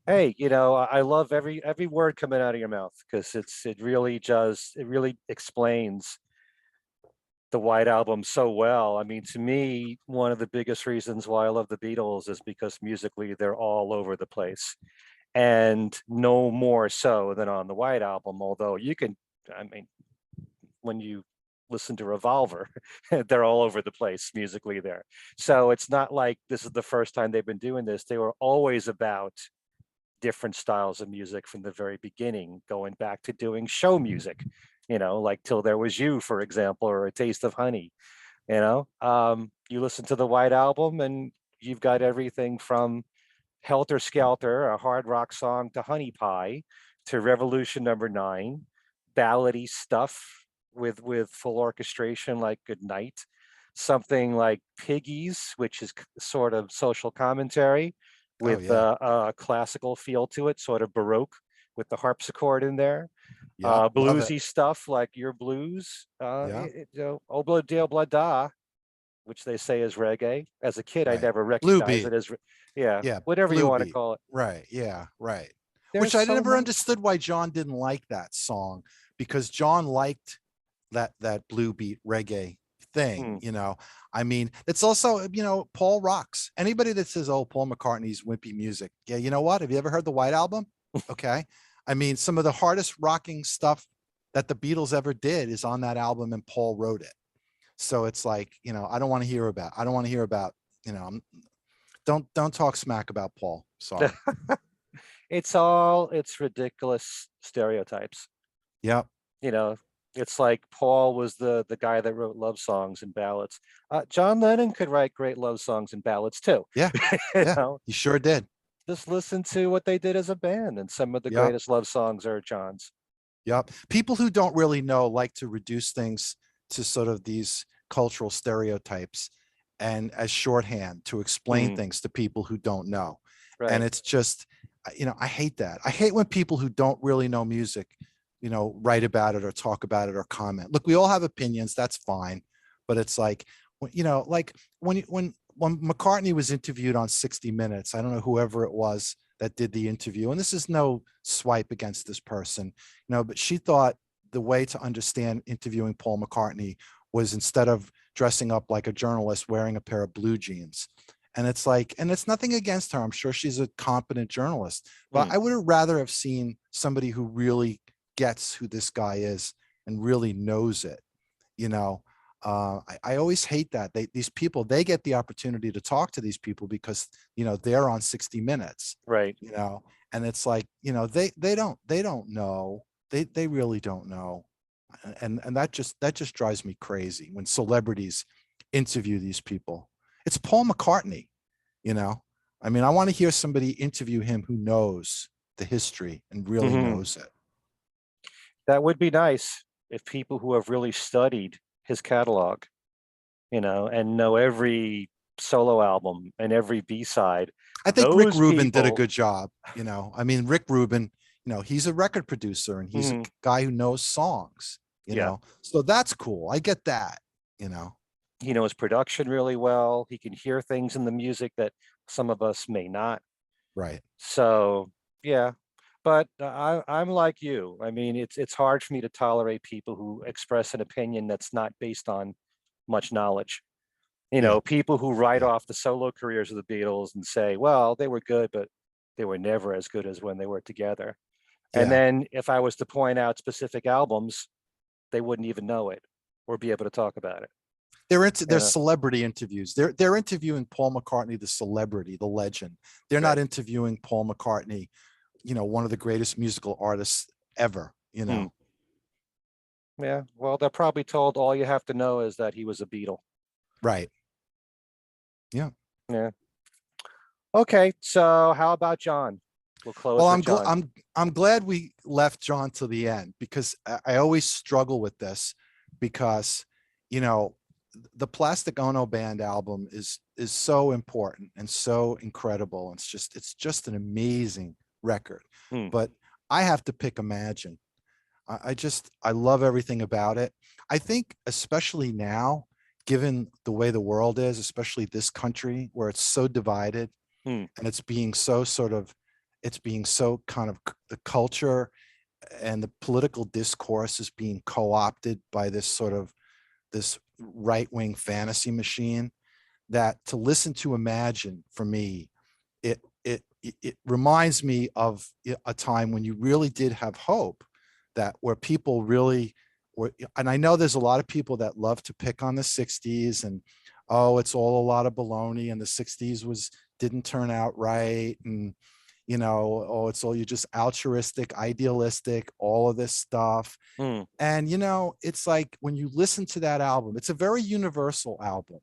Hey, I love every word coming out of your mouth because it really explains the White Album so well. I mean, to me, one of the biggest reasons why I love the Beatles is because musically they're all over the place, and no more so than on the White Album. Although I mean, when you listen to Revolver, they're all over the place musically there. So it's not like this is the first time they've been doing this. They were always about different styles of music from the very beginning, going back to doing show music, like Till There Was You, for example, or A Taste of Honey. You listen to the White Album and you've got everything from Helter Skelter, a hard rock song, to Honey Pie, to Revolution number 9, ballady stuff with full orchestration like Good Night, something like Piggies, which is sort of social commentary Oh with yeah. a classical feel to it, sort of Baroque with the harpsichord in there. Yep. Love it. Bluesy stuff like Your Blues, Yeah. Obla Dale Blah Da, which they say is reggae. As a kid, I Right. never Blue recognized beat. it as, yeah, Yeah. whatever you Blue want to beat. call it. Right. Yeah. Right. There's Which I so never much. understood why John didn't like that song, because John liked that blue beat reggae thing, Hmm. you know. I mean, it's also, you know, Paul rocks. Anybody that says, oh, Paul McCartney's wimpy music. Yeah, you know what? Have you ever heard the White Album? Okay. I mean, some of the hardest rocking stuff that the Beatles ever did is on that album, and Paul wrote it. So it's like, you know, I don't want to hear about, you know, don't talk smack about Paul. Sorry. It's ridiculous stereotypes. Yep. You know, it's like Paul was the guy that wrote love songs and ballads. John Lennon could write great love songs and ballads too. Yeah. you Yeah. know, He sure did. just listen to what they did as a band, and some of the Yep. greatest love songs are John's. Yep. People who don't really know like to reduce things to sort of these cultural stereotypes and as shorthand to explain Hmm. things to people who don't know. And Right. it's just, I hate that. I hate when people who don't really know music, write about it or talk about it or comment. Look, we all have opinions. That's fine. But it's like, like when McCartney was interviewed on 60 Minutes, I don't know whoever it was that did the interview, and this is no swipe against this person, but she thought the way to understand interviewing Paul McCartney was, instead of dressing up like a journalist, wearing a pair of blue jeans. And it's like, and it's nothing against her. I'm sure she's a competent journalist, but I would have rather have seen somebody who really gets who this guy is and really knows it. I always hate that these people, they get the opportunity to talk to these people because, they're on 60 Minutes, Right. and it's like, they don't know. They really don't know. And that just drives me crazy when celebrities interview these people. It's Paul McCartney, I mean, I want to hear somebody interview him who knows the history and really knows it. That would be nice if people who have really studied his catalog, and know every solo album and every B-side. I think Rick Those Rubin did a people- good job. I mean, Rick Rubin, he's a record producer and he's a guy who knows songs, Yeah. so that's cool. I get that, He knows production really well. He can hear things in the music that some of us may not. Right. So yeah, but I'm like you. I mean, it's hard for me to tolerate people who express an opinion that's not based on much knowledge. Yeah. People who write Yeah. off the solo careers of the Beatles and say, well, they were good, but they were never as good as when they were together. And Yeah. then if I was to point out specific albums, they wouldn't even know it or be able to talk about it. They're celebrity interviews. They're interviewing Paul McCartney, the celebrity, the legend. They're not interviewing Paul McCartney, one of the greatest musical artists ever, Yeah, well, they're probably told all you have to know is that he was a Beatle. Right. Yeah. Yeah. Okay, so how about John? We'll close Well, with John. I'm glad we left John to the end, because I always struggle with this, because the Plastic Ono Band album is so important and so incredible. It's just an amazing record. But I have to pick Imagine. I love everything about it. I think especially now, given the way the world is, especially this country where it's so divided and it's being so kind of the culture and the political discourse is being co-opted by this right-wing fantasy machine, that to listen to Imagine, for me, it reminds me of a time when you really did have hope, that where people really were. And I know there's a lot of people that love to pick on the 60s and, oh, it's all a lot of baloney and the 60s didn't turn out right, and oh, it's all, you're just altruistic, idealistic, all of this stuff. And it's like, when you listen to that album, it's a very universal album,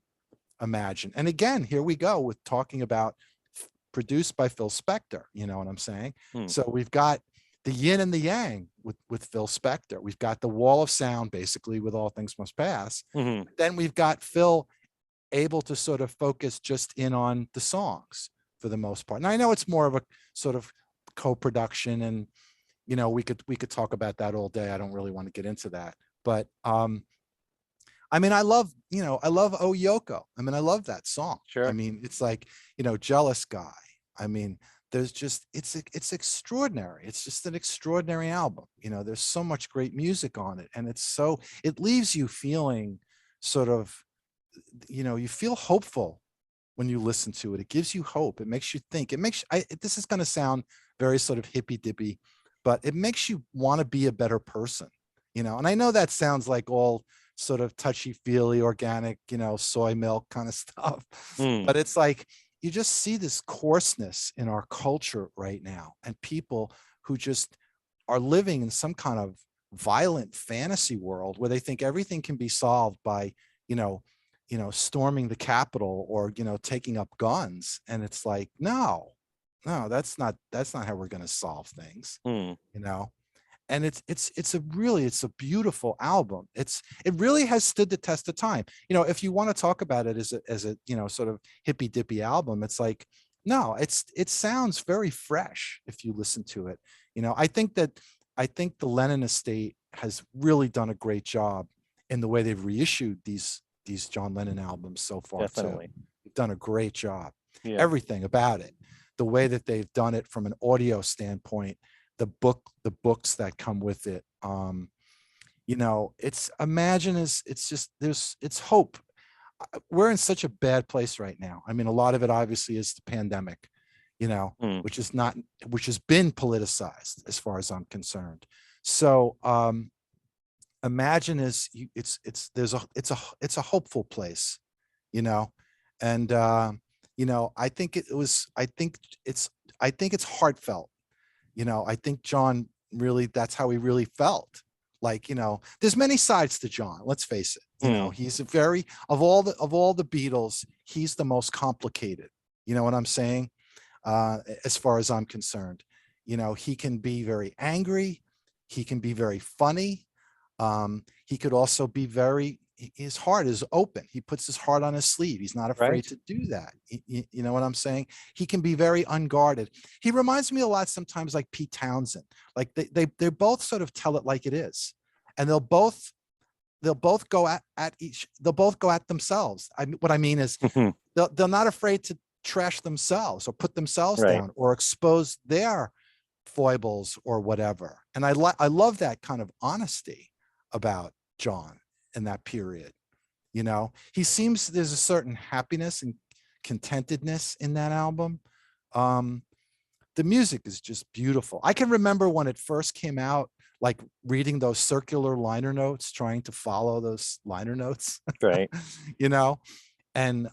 Imagine. And again, here we go with talking about produced by Phil Spector, you know what I'm saying? So we've got the yin and the yang with Phil Spector. We've got the wall of sound, basically, with All Things Must Pass. Then we've got Phil able to sort of focus just in on the songs for the most part. And I know it's more of a sort of co-production, and we could talk about that all day. I don't really want to get into that, but I mean, I love Oh Yoko. I mean, I love that song. Sure. I mean, it's like, Jealous Guy. I mean, there's just, it's extraordinary. It's just an extraordinary album. There's so much great music on it, and it leaves you feeling sort of, you feel hopeful when you listen to it. It gives you hope. It makes you think. This is going to sound very sort of hippy dippy, but it makes you want to be a better person, and I know that sounds like all sort of touchy feely, organic, soy milk kind of stuff, but it's like, you just see this coarseness in our culture right now, and people who just are living in some kind of violent fantasy world where they think everything can be solved by, storming the Capitol or, taking up guns. And it's like, no, that's not how we're going to solve things, And it's a beautiful album. It really has stood the test of time. If you want to talk about it as a sort of hippy dippy album, it's like, No, it sounds very fresh if you listen to it. I think the Lennon estate has really done a great job in the way they've reissued these John Lennon albums so far too. Definitely. They've done a great job. Yeah. Everything about it, the way that they've done it from an audio standpoint, the books that come with it. It's Imagine is it's just it's hope. We're in such a bad place right now. I mean, a lot of it obviously is the pandemic, Mm. which has been politicized as far as I'm concerned. So Imagine is it's a hopeful place, you know, and I think it's heartfelt. I think John really, that's how he really felt. Like, there's many sides to John. Let's face it. Mm. He's a very of all the Beatles, he's the most complicated. You know what I'm saying? As far as I'm concerned, he can be very angry. He can be very funny. He could also be his heart is open. He puts his heart on his sleeve. He's not afraid Right. to do that. You know what I'm saying? He can be very unguarded. He reminds me a lot sometimes like Pete Townsend. Like they both sort of tell it like it is. And they'll both go they'll both go at themselves. What I mean is they're not afraid to trash themselves or put themselves Right. down or expose their foibles or whatever. And I love that kind of honesty about John in that period. He seems there's a certain happiness and contentedness in that album. The music is just beautiful. I can remember when it first came out, like reading those circular liner notes, trying to follow those liner notes, Right. you know, and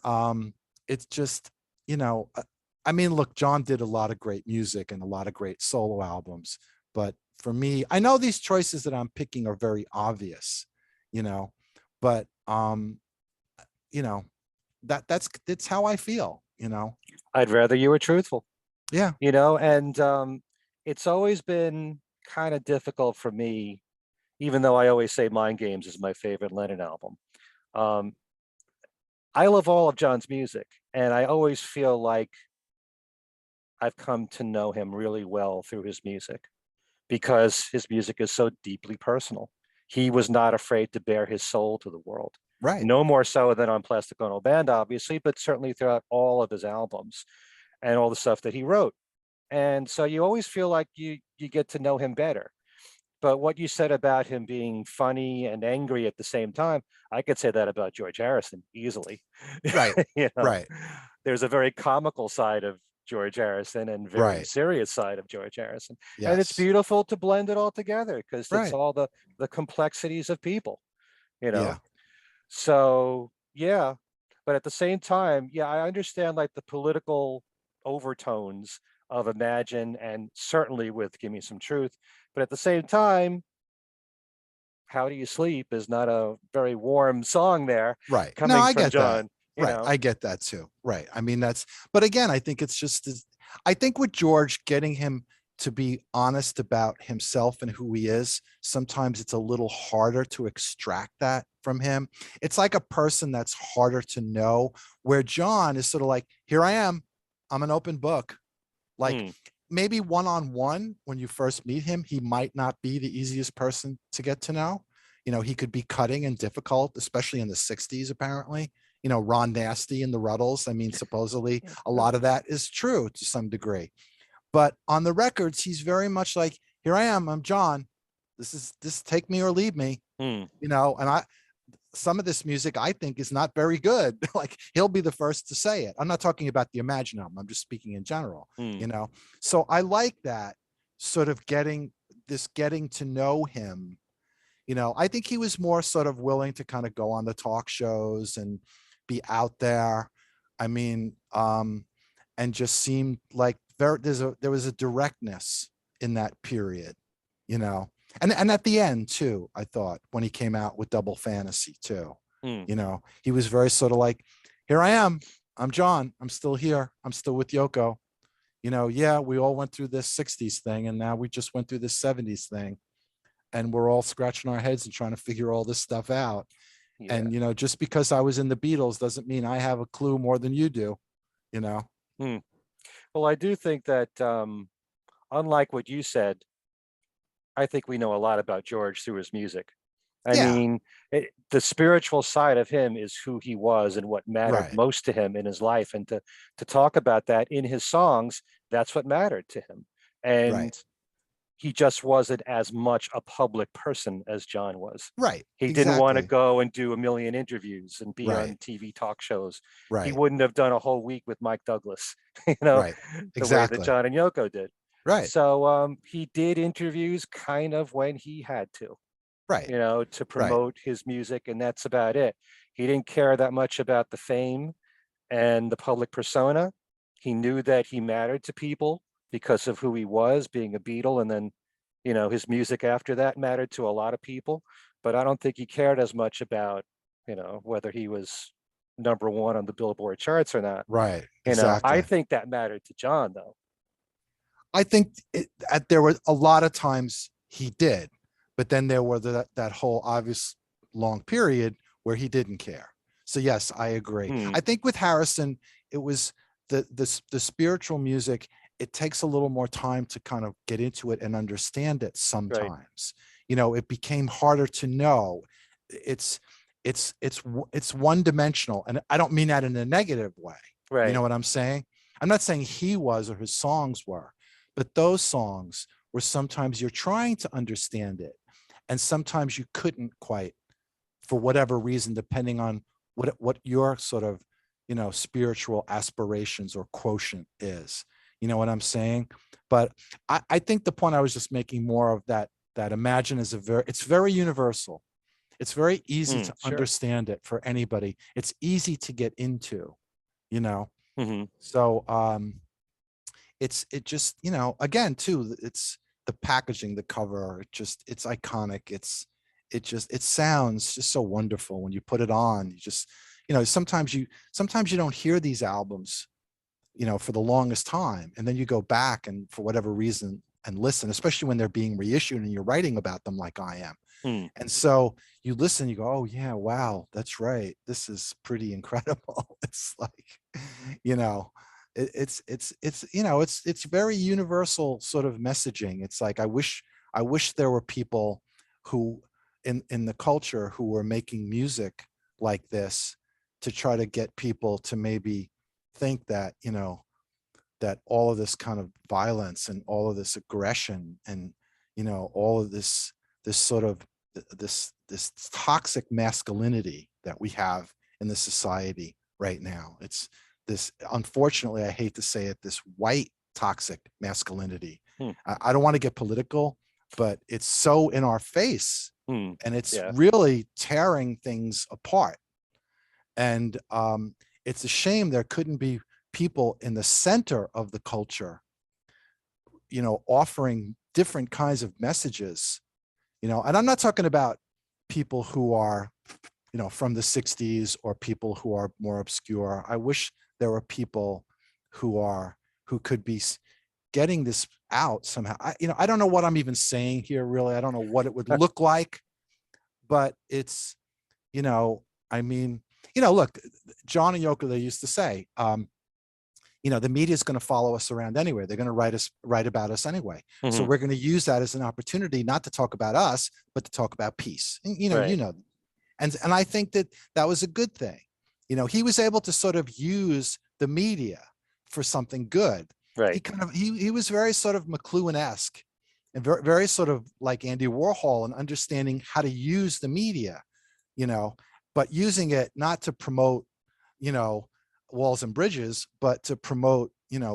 it's just, I mean, look, John did a lot of great music and a lot of great solo albums, but for me, I know these choices that I'm picking are very obvious, but you know, that's how I feel. I'd rather you were truthful, Yeah. and it's always been kind of difficult for me, even though I always say Mind Games is my favorite Lennon album. Um, I love all of John's music, and I always feel like I've come to know him really well through his music because his music is so deeply personal. He was not afraid to bare his soul to the world. Right. No more so than on Plastic Ono Band, obviously, but certainly throughout all of his albums and all the stuff that he wrote. And so you always feel like you get to know him better. But what you said about him being funny and angry at the same time, I could say that about George Harrison easily. Right. you know, Right. there's a very comical side of George Harrison and very Right. serious side of George Harrison. And it's Yes. beautiful to blend it all together because it's Right. all the complexities of people, you Yeah. know. So yeah, but at the same time, yeah, I understand like the political overtones of Imagine and certainly with Give Me Some Truth. But at the same time, How Do You Sleep is not a very warm song there Right. No, coming I from get that. John, Right. I get that too. Right. I mean, but again, I think it's just, I think with George, getting him to be honest about himself and who he is, sometimes it's a little harder to extract that from him. It's like a person that's harder to know, where John is sort of like, here I am, I'm an open book. Like Mm, maybe one-on-one, when you first meet him, he might not be the easiest person to get to know. He could be cutting and difficult, especially in the 60s, apparently. Ron Nasty and the Ruddles. I mean, supposedly a lot of that is true to some degree. But on the records, he's very much like, here I am, I'm John. This take me or leave me, mm, and some of this music I think is not very good. Like he'll be the first to say it. I'm not talking about the Imagine album. I'm just speaking in general, mm. So I like that sort of getting to know him. I think he was more sort of willing to kind of go on the talk shows and be out there. I mean, and just seemed like there was a directness in that period, you know. And at the end too, I thought when he came out with Double Fantasy too, Mm. he was very sort of like, here I am, I'm John, I'm still here, I'm still with Yoko. Yeah, we all went through this 60s thing and now we just went through this 70s thing and we're all scratching our heads and trying to figure all this stuff out. Yeah. And just because I was in the Beatles doesn't mean I have a clue more than you do, you know. Mm. Well, I do think that unlike what you said, I think we know a lot about George through his music. I Yeah, mean, the spiritual side of him is who he was and what mattered right, most to him in his life. And to talk about that in his songs, that's what mattered to him. right, And he just wasn't as much a public person as John was. right, He didn't want to exactly, go and do a million interviews and be right, on TV talk shows. He right, wouldn't have done a whole week with Mike Douglas, you know, right, the way that exactly, John and Yoko did. right, So he did interviews kind of when he had to, right, to right, promote his music, and that's about it. He didn't care that much about the fame and the public persona. He knew that he mattered to people because of who he was, being a Beatle, and then, his music after that mattered to a lot of people. But I don't think he cared as much about, whether he was number one on the Billboard charts or not. right, I exactly. think that mattered to John, though. I think there were a lot of times he did, but then there were that whole obvious long period where he didn't care. So yes, I agree. Hmm, I think with Harrison, it was the spiritual music. It takes a little more time to kind of get into it and understand it. right, Sometimes, it became harder to know. It's it's one dimensional, and I don't mean that in a negative way. You know right. what I'm saying? I'm not saying he was or his songs were, but those songs where sometimes you're trying to understand it and sometimes you couldn't quite for whatever reason, depending on what your sort of, spiritual aspirations or quotient is. You know what I'm saying? But I think the point I was just making more of that Imagine is it's very universal. It's very easy Hmm, to sure. understand it for anybody. It's easy to get into, you know. Hmm. So it just, again too, it's the packaging, the cover, it's iconic. It sounds just so wonderful when you put it on. You just, sometimes you don't hear these albums, for the longest time. And then you go back and for whatever reason and listen, especially when they're being reissued and you're writing about them like I am. Hmm. And so you listen, you go, oh yeah, wow, that's right. This is pretty incredible. It's like, you know, it's very universal sort of messaging. It's like I wish there were people who in the culture who were making music like this to try to get people to maybe think that, that all of this kind of violence and all of this aggression and, all of this sort of this toxic masculinity that we have in the society right now. It's this, unfortunately, I hate to say it, this white toxic masculinity. Hmm. I don't want to get political, but it's so in our face Hmm. and it's Yeah. really tearing things apart. And it's a shame there couldn't be people in the center of the culture, offering different kinds of messages, and I'm not talking about people who are, from the 60s or people who are more obscure. I wish there were people who could be getting this out somehow. I don't know what I'm even saying here, really. I don't know what it would look like, but it's, you know, I mean, look, John and Yoko, they used to say, the media is going to follow us around anyway. They're going to write about us anyway. So Hmm. we're going to use that as an opportunity, not to talk about us, but to talk about peace. And, Right. and I think that was a good thing. He was able to sort of use the media for something good. He Right. kind of, he was very sort of McLuhan-esque and very, very sort of like Andy Warhol and understanding how to use the media, you know, but using it not to promote, you know, walls and bridges, but to promote,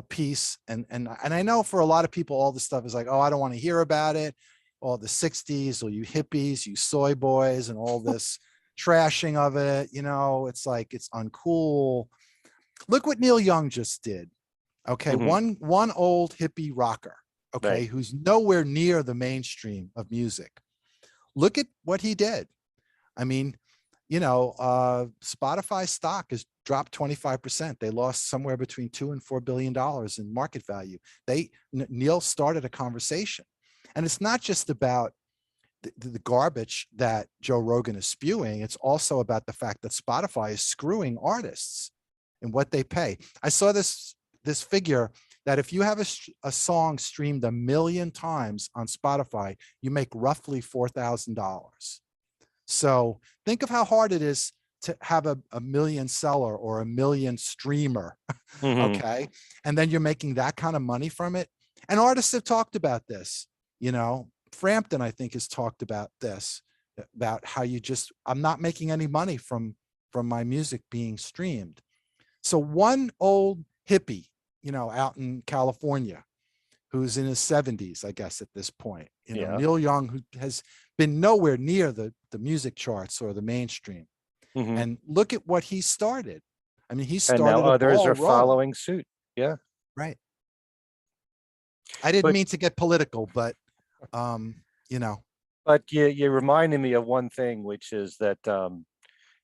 peace. And I know for a lot of people, all this stuff is like, oh, I don't want to hear about it. All the 60s, or you hippies, you soy boys, and all this trashing of it. It's like it's uncool. Look what Neil Young just did. Okay, Hmm. one old hippie rocker, Right. okay, who's nowhere near the mainstream of music. Look at what he did. I mean, Spotify stock has dropped 25%. They lost somewhere between $2 and $4 billion in market value. Neil started a conversation, and it's not just about the garbage that Joe Rogan is spewing. It's also about the fact that Spotify is screwing artists and what they pay. I saw this figure. that if you have a song streamed 1 million times on Spotify, you make roughly $4,000. So think of how hard it is to have a million seller or a million streamer. Mhm. Okay. And then you're making that kind of money from it. And artists have talked about this, Frampton, I think, has talked about this, about how I'm not making any money from my music being streamed. So one old hippie, out in California, who's in his 70s, I guess, at this point, Yeah. Neil Young, who has been nowhere near the music charts or the mainstream. Mhm. And look at what he started. I mean, he And now started a others ball are rolling. following suit. Yeah. Right. I didn't But mean to get political, but you know, but you reminded me of one thing, which is that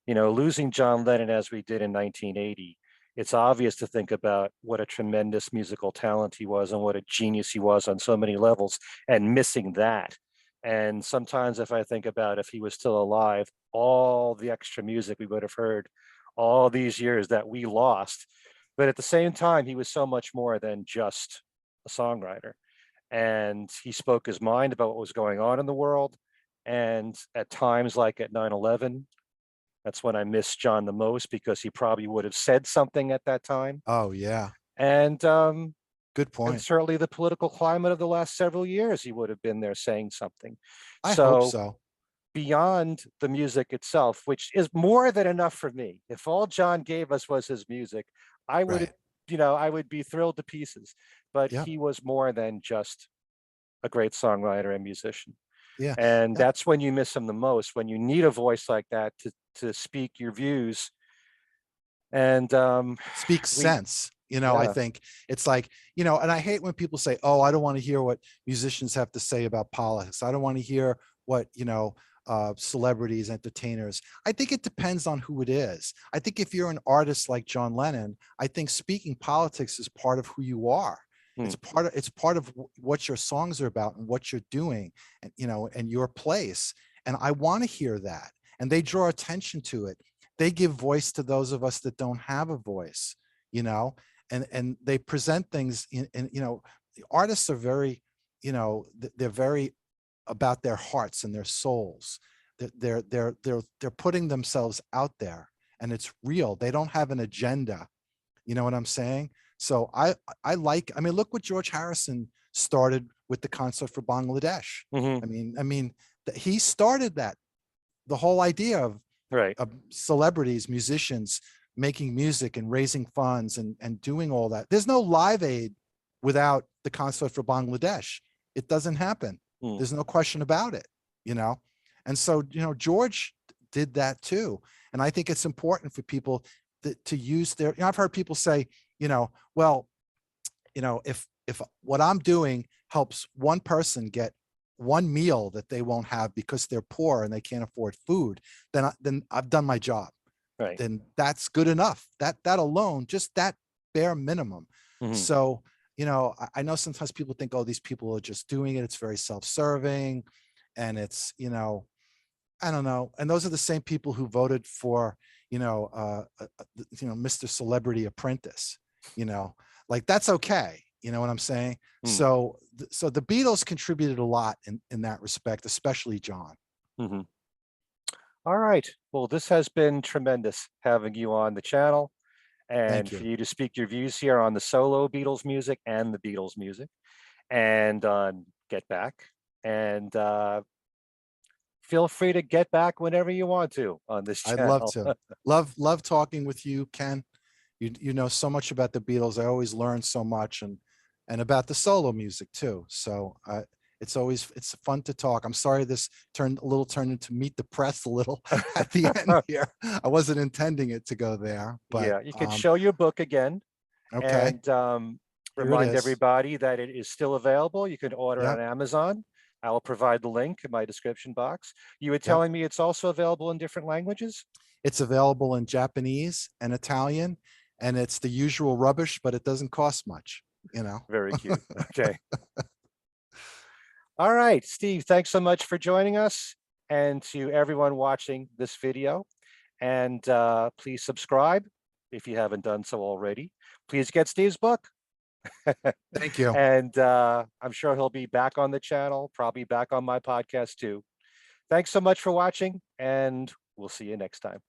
losing John Lennon as we did in 1980, it's obvious to think about what a tremendous musical talent he was and what a genius he was on so many levels, and missing that. And sometimes if I think about if he was still alive, all the extra music we would have heard all these years that we lost. But at the same time, he was so much more than just a songwriter. And he spoke his mind about what was going on in the world. And at times like at 9/11, that's when I miss John the most, because he probably would have said something at that time. oh yeah, And good and point. certainly the political climate of the last several years, he would have been there saying something. I hope So so. beyond the music itself, which is more than enough for me, if all John gave us was his music, I would, Right. I would be thrilled to pieces. But Yep. he was more than just a great songwriter and musician. Yeah. And Yep. that's when you miss him the most, when you need a voice like that to speak your views. And Speaks we sense. I yeah. think it's like, and I hate when people say, oh, I don't want to hear what musicians have to say about politics. I don't want to hear what, celebrities, entertainers. I think it depends on who it is. I think if you're an artist like John Lennon, I think speaking politics is part of who you are. Hmm. It's part of what your songs are about and what you're doing, and and your place. And I want to hear that. And they draw attention to it. They give voice to those of us that don't have a voice, you know, and they present things in the artists are very, they're very about their hearts and their souls. They're putting themselves out there, and it's real. They don't have an agenda. You know what I'm saying? So I mean, look what George Harrison started with the concert for Bangladesh. Hmm. I mean, he started that, the whole idea Right. of celebrities, musicians making music and raising funds and doing all that. There's no Live Aid without the concert for Bangladesh. It doesn't happen. Hmm. There's no question about it, you know? And so, George did that too. And I think it's important for people to use their, I've heard people say, well, if what I'm doing helps one person get one meal that they won't have because they're poor and they can't afford food, then I've done my job. Right. Then that's good enough. That alone, just that bare minimum. Hmm. So, I know sometimes people think, oh, these people are just doing it. It's very self-serving, and it's, I don't know. And those are the same people who voted for, Mr. Celebrity Apprentice, like that's okay. You know what I'm saying? Hmm. So the Beatles contributed a lot in that respect, especially John. Hmm. All right. Well, this has been tremendous having you on the channel, and Thank for you. you to speak your views here on the solo Beatles music and the Beatles music, and on Get Back. And feel free to get back whenever you want to on this I'd love channel. to. Love talking with you, Ken. You know so much about the Beatles. I always learn so much, and about the solo music too. So it's fun to talk. I'm sorry this turned into Meet the Press a little at the end here. I wasn't intending it to go there, but Yeah, you could show your book again, okay, and here it remind is. everybody that it is still available. You can order it Yep, on Amazon. I will provide the link in my description box. You were yep. telling me it's also available in different languages? It's available in Japanese and Italian, and it's the usual rubbish, but it doesn't cost much, you know. Very cute. Okay. All right, Steve, thanks so much for joining us, and to everyone watching this video. And please subscribe if you haven't done so already. Please get Steve's book. Thank you. And I'm sure he'll be back on the channel, probably back on my podcast too. Thanks so much for watching, and we'll see you next time.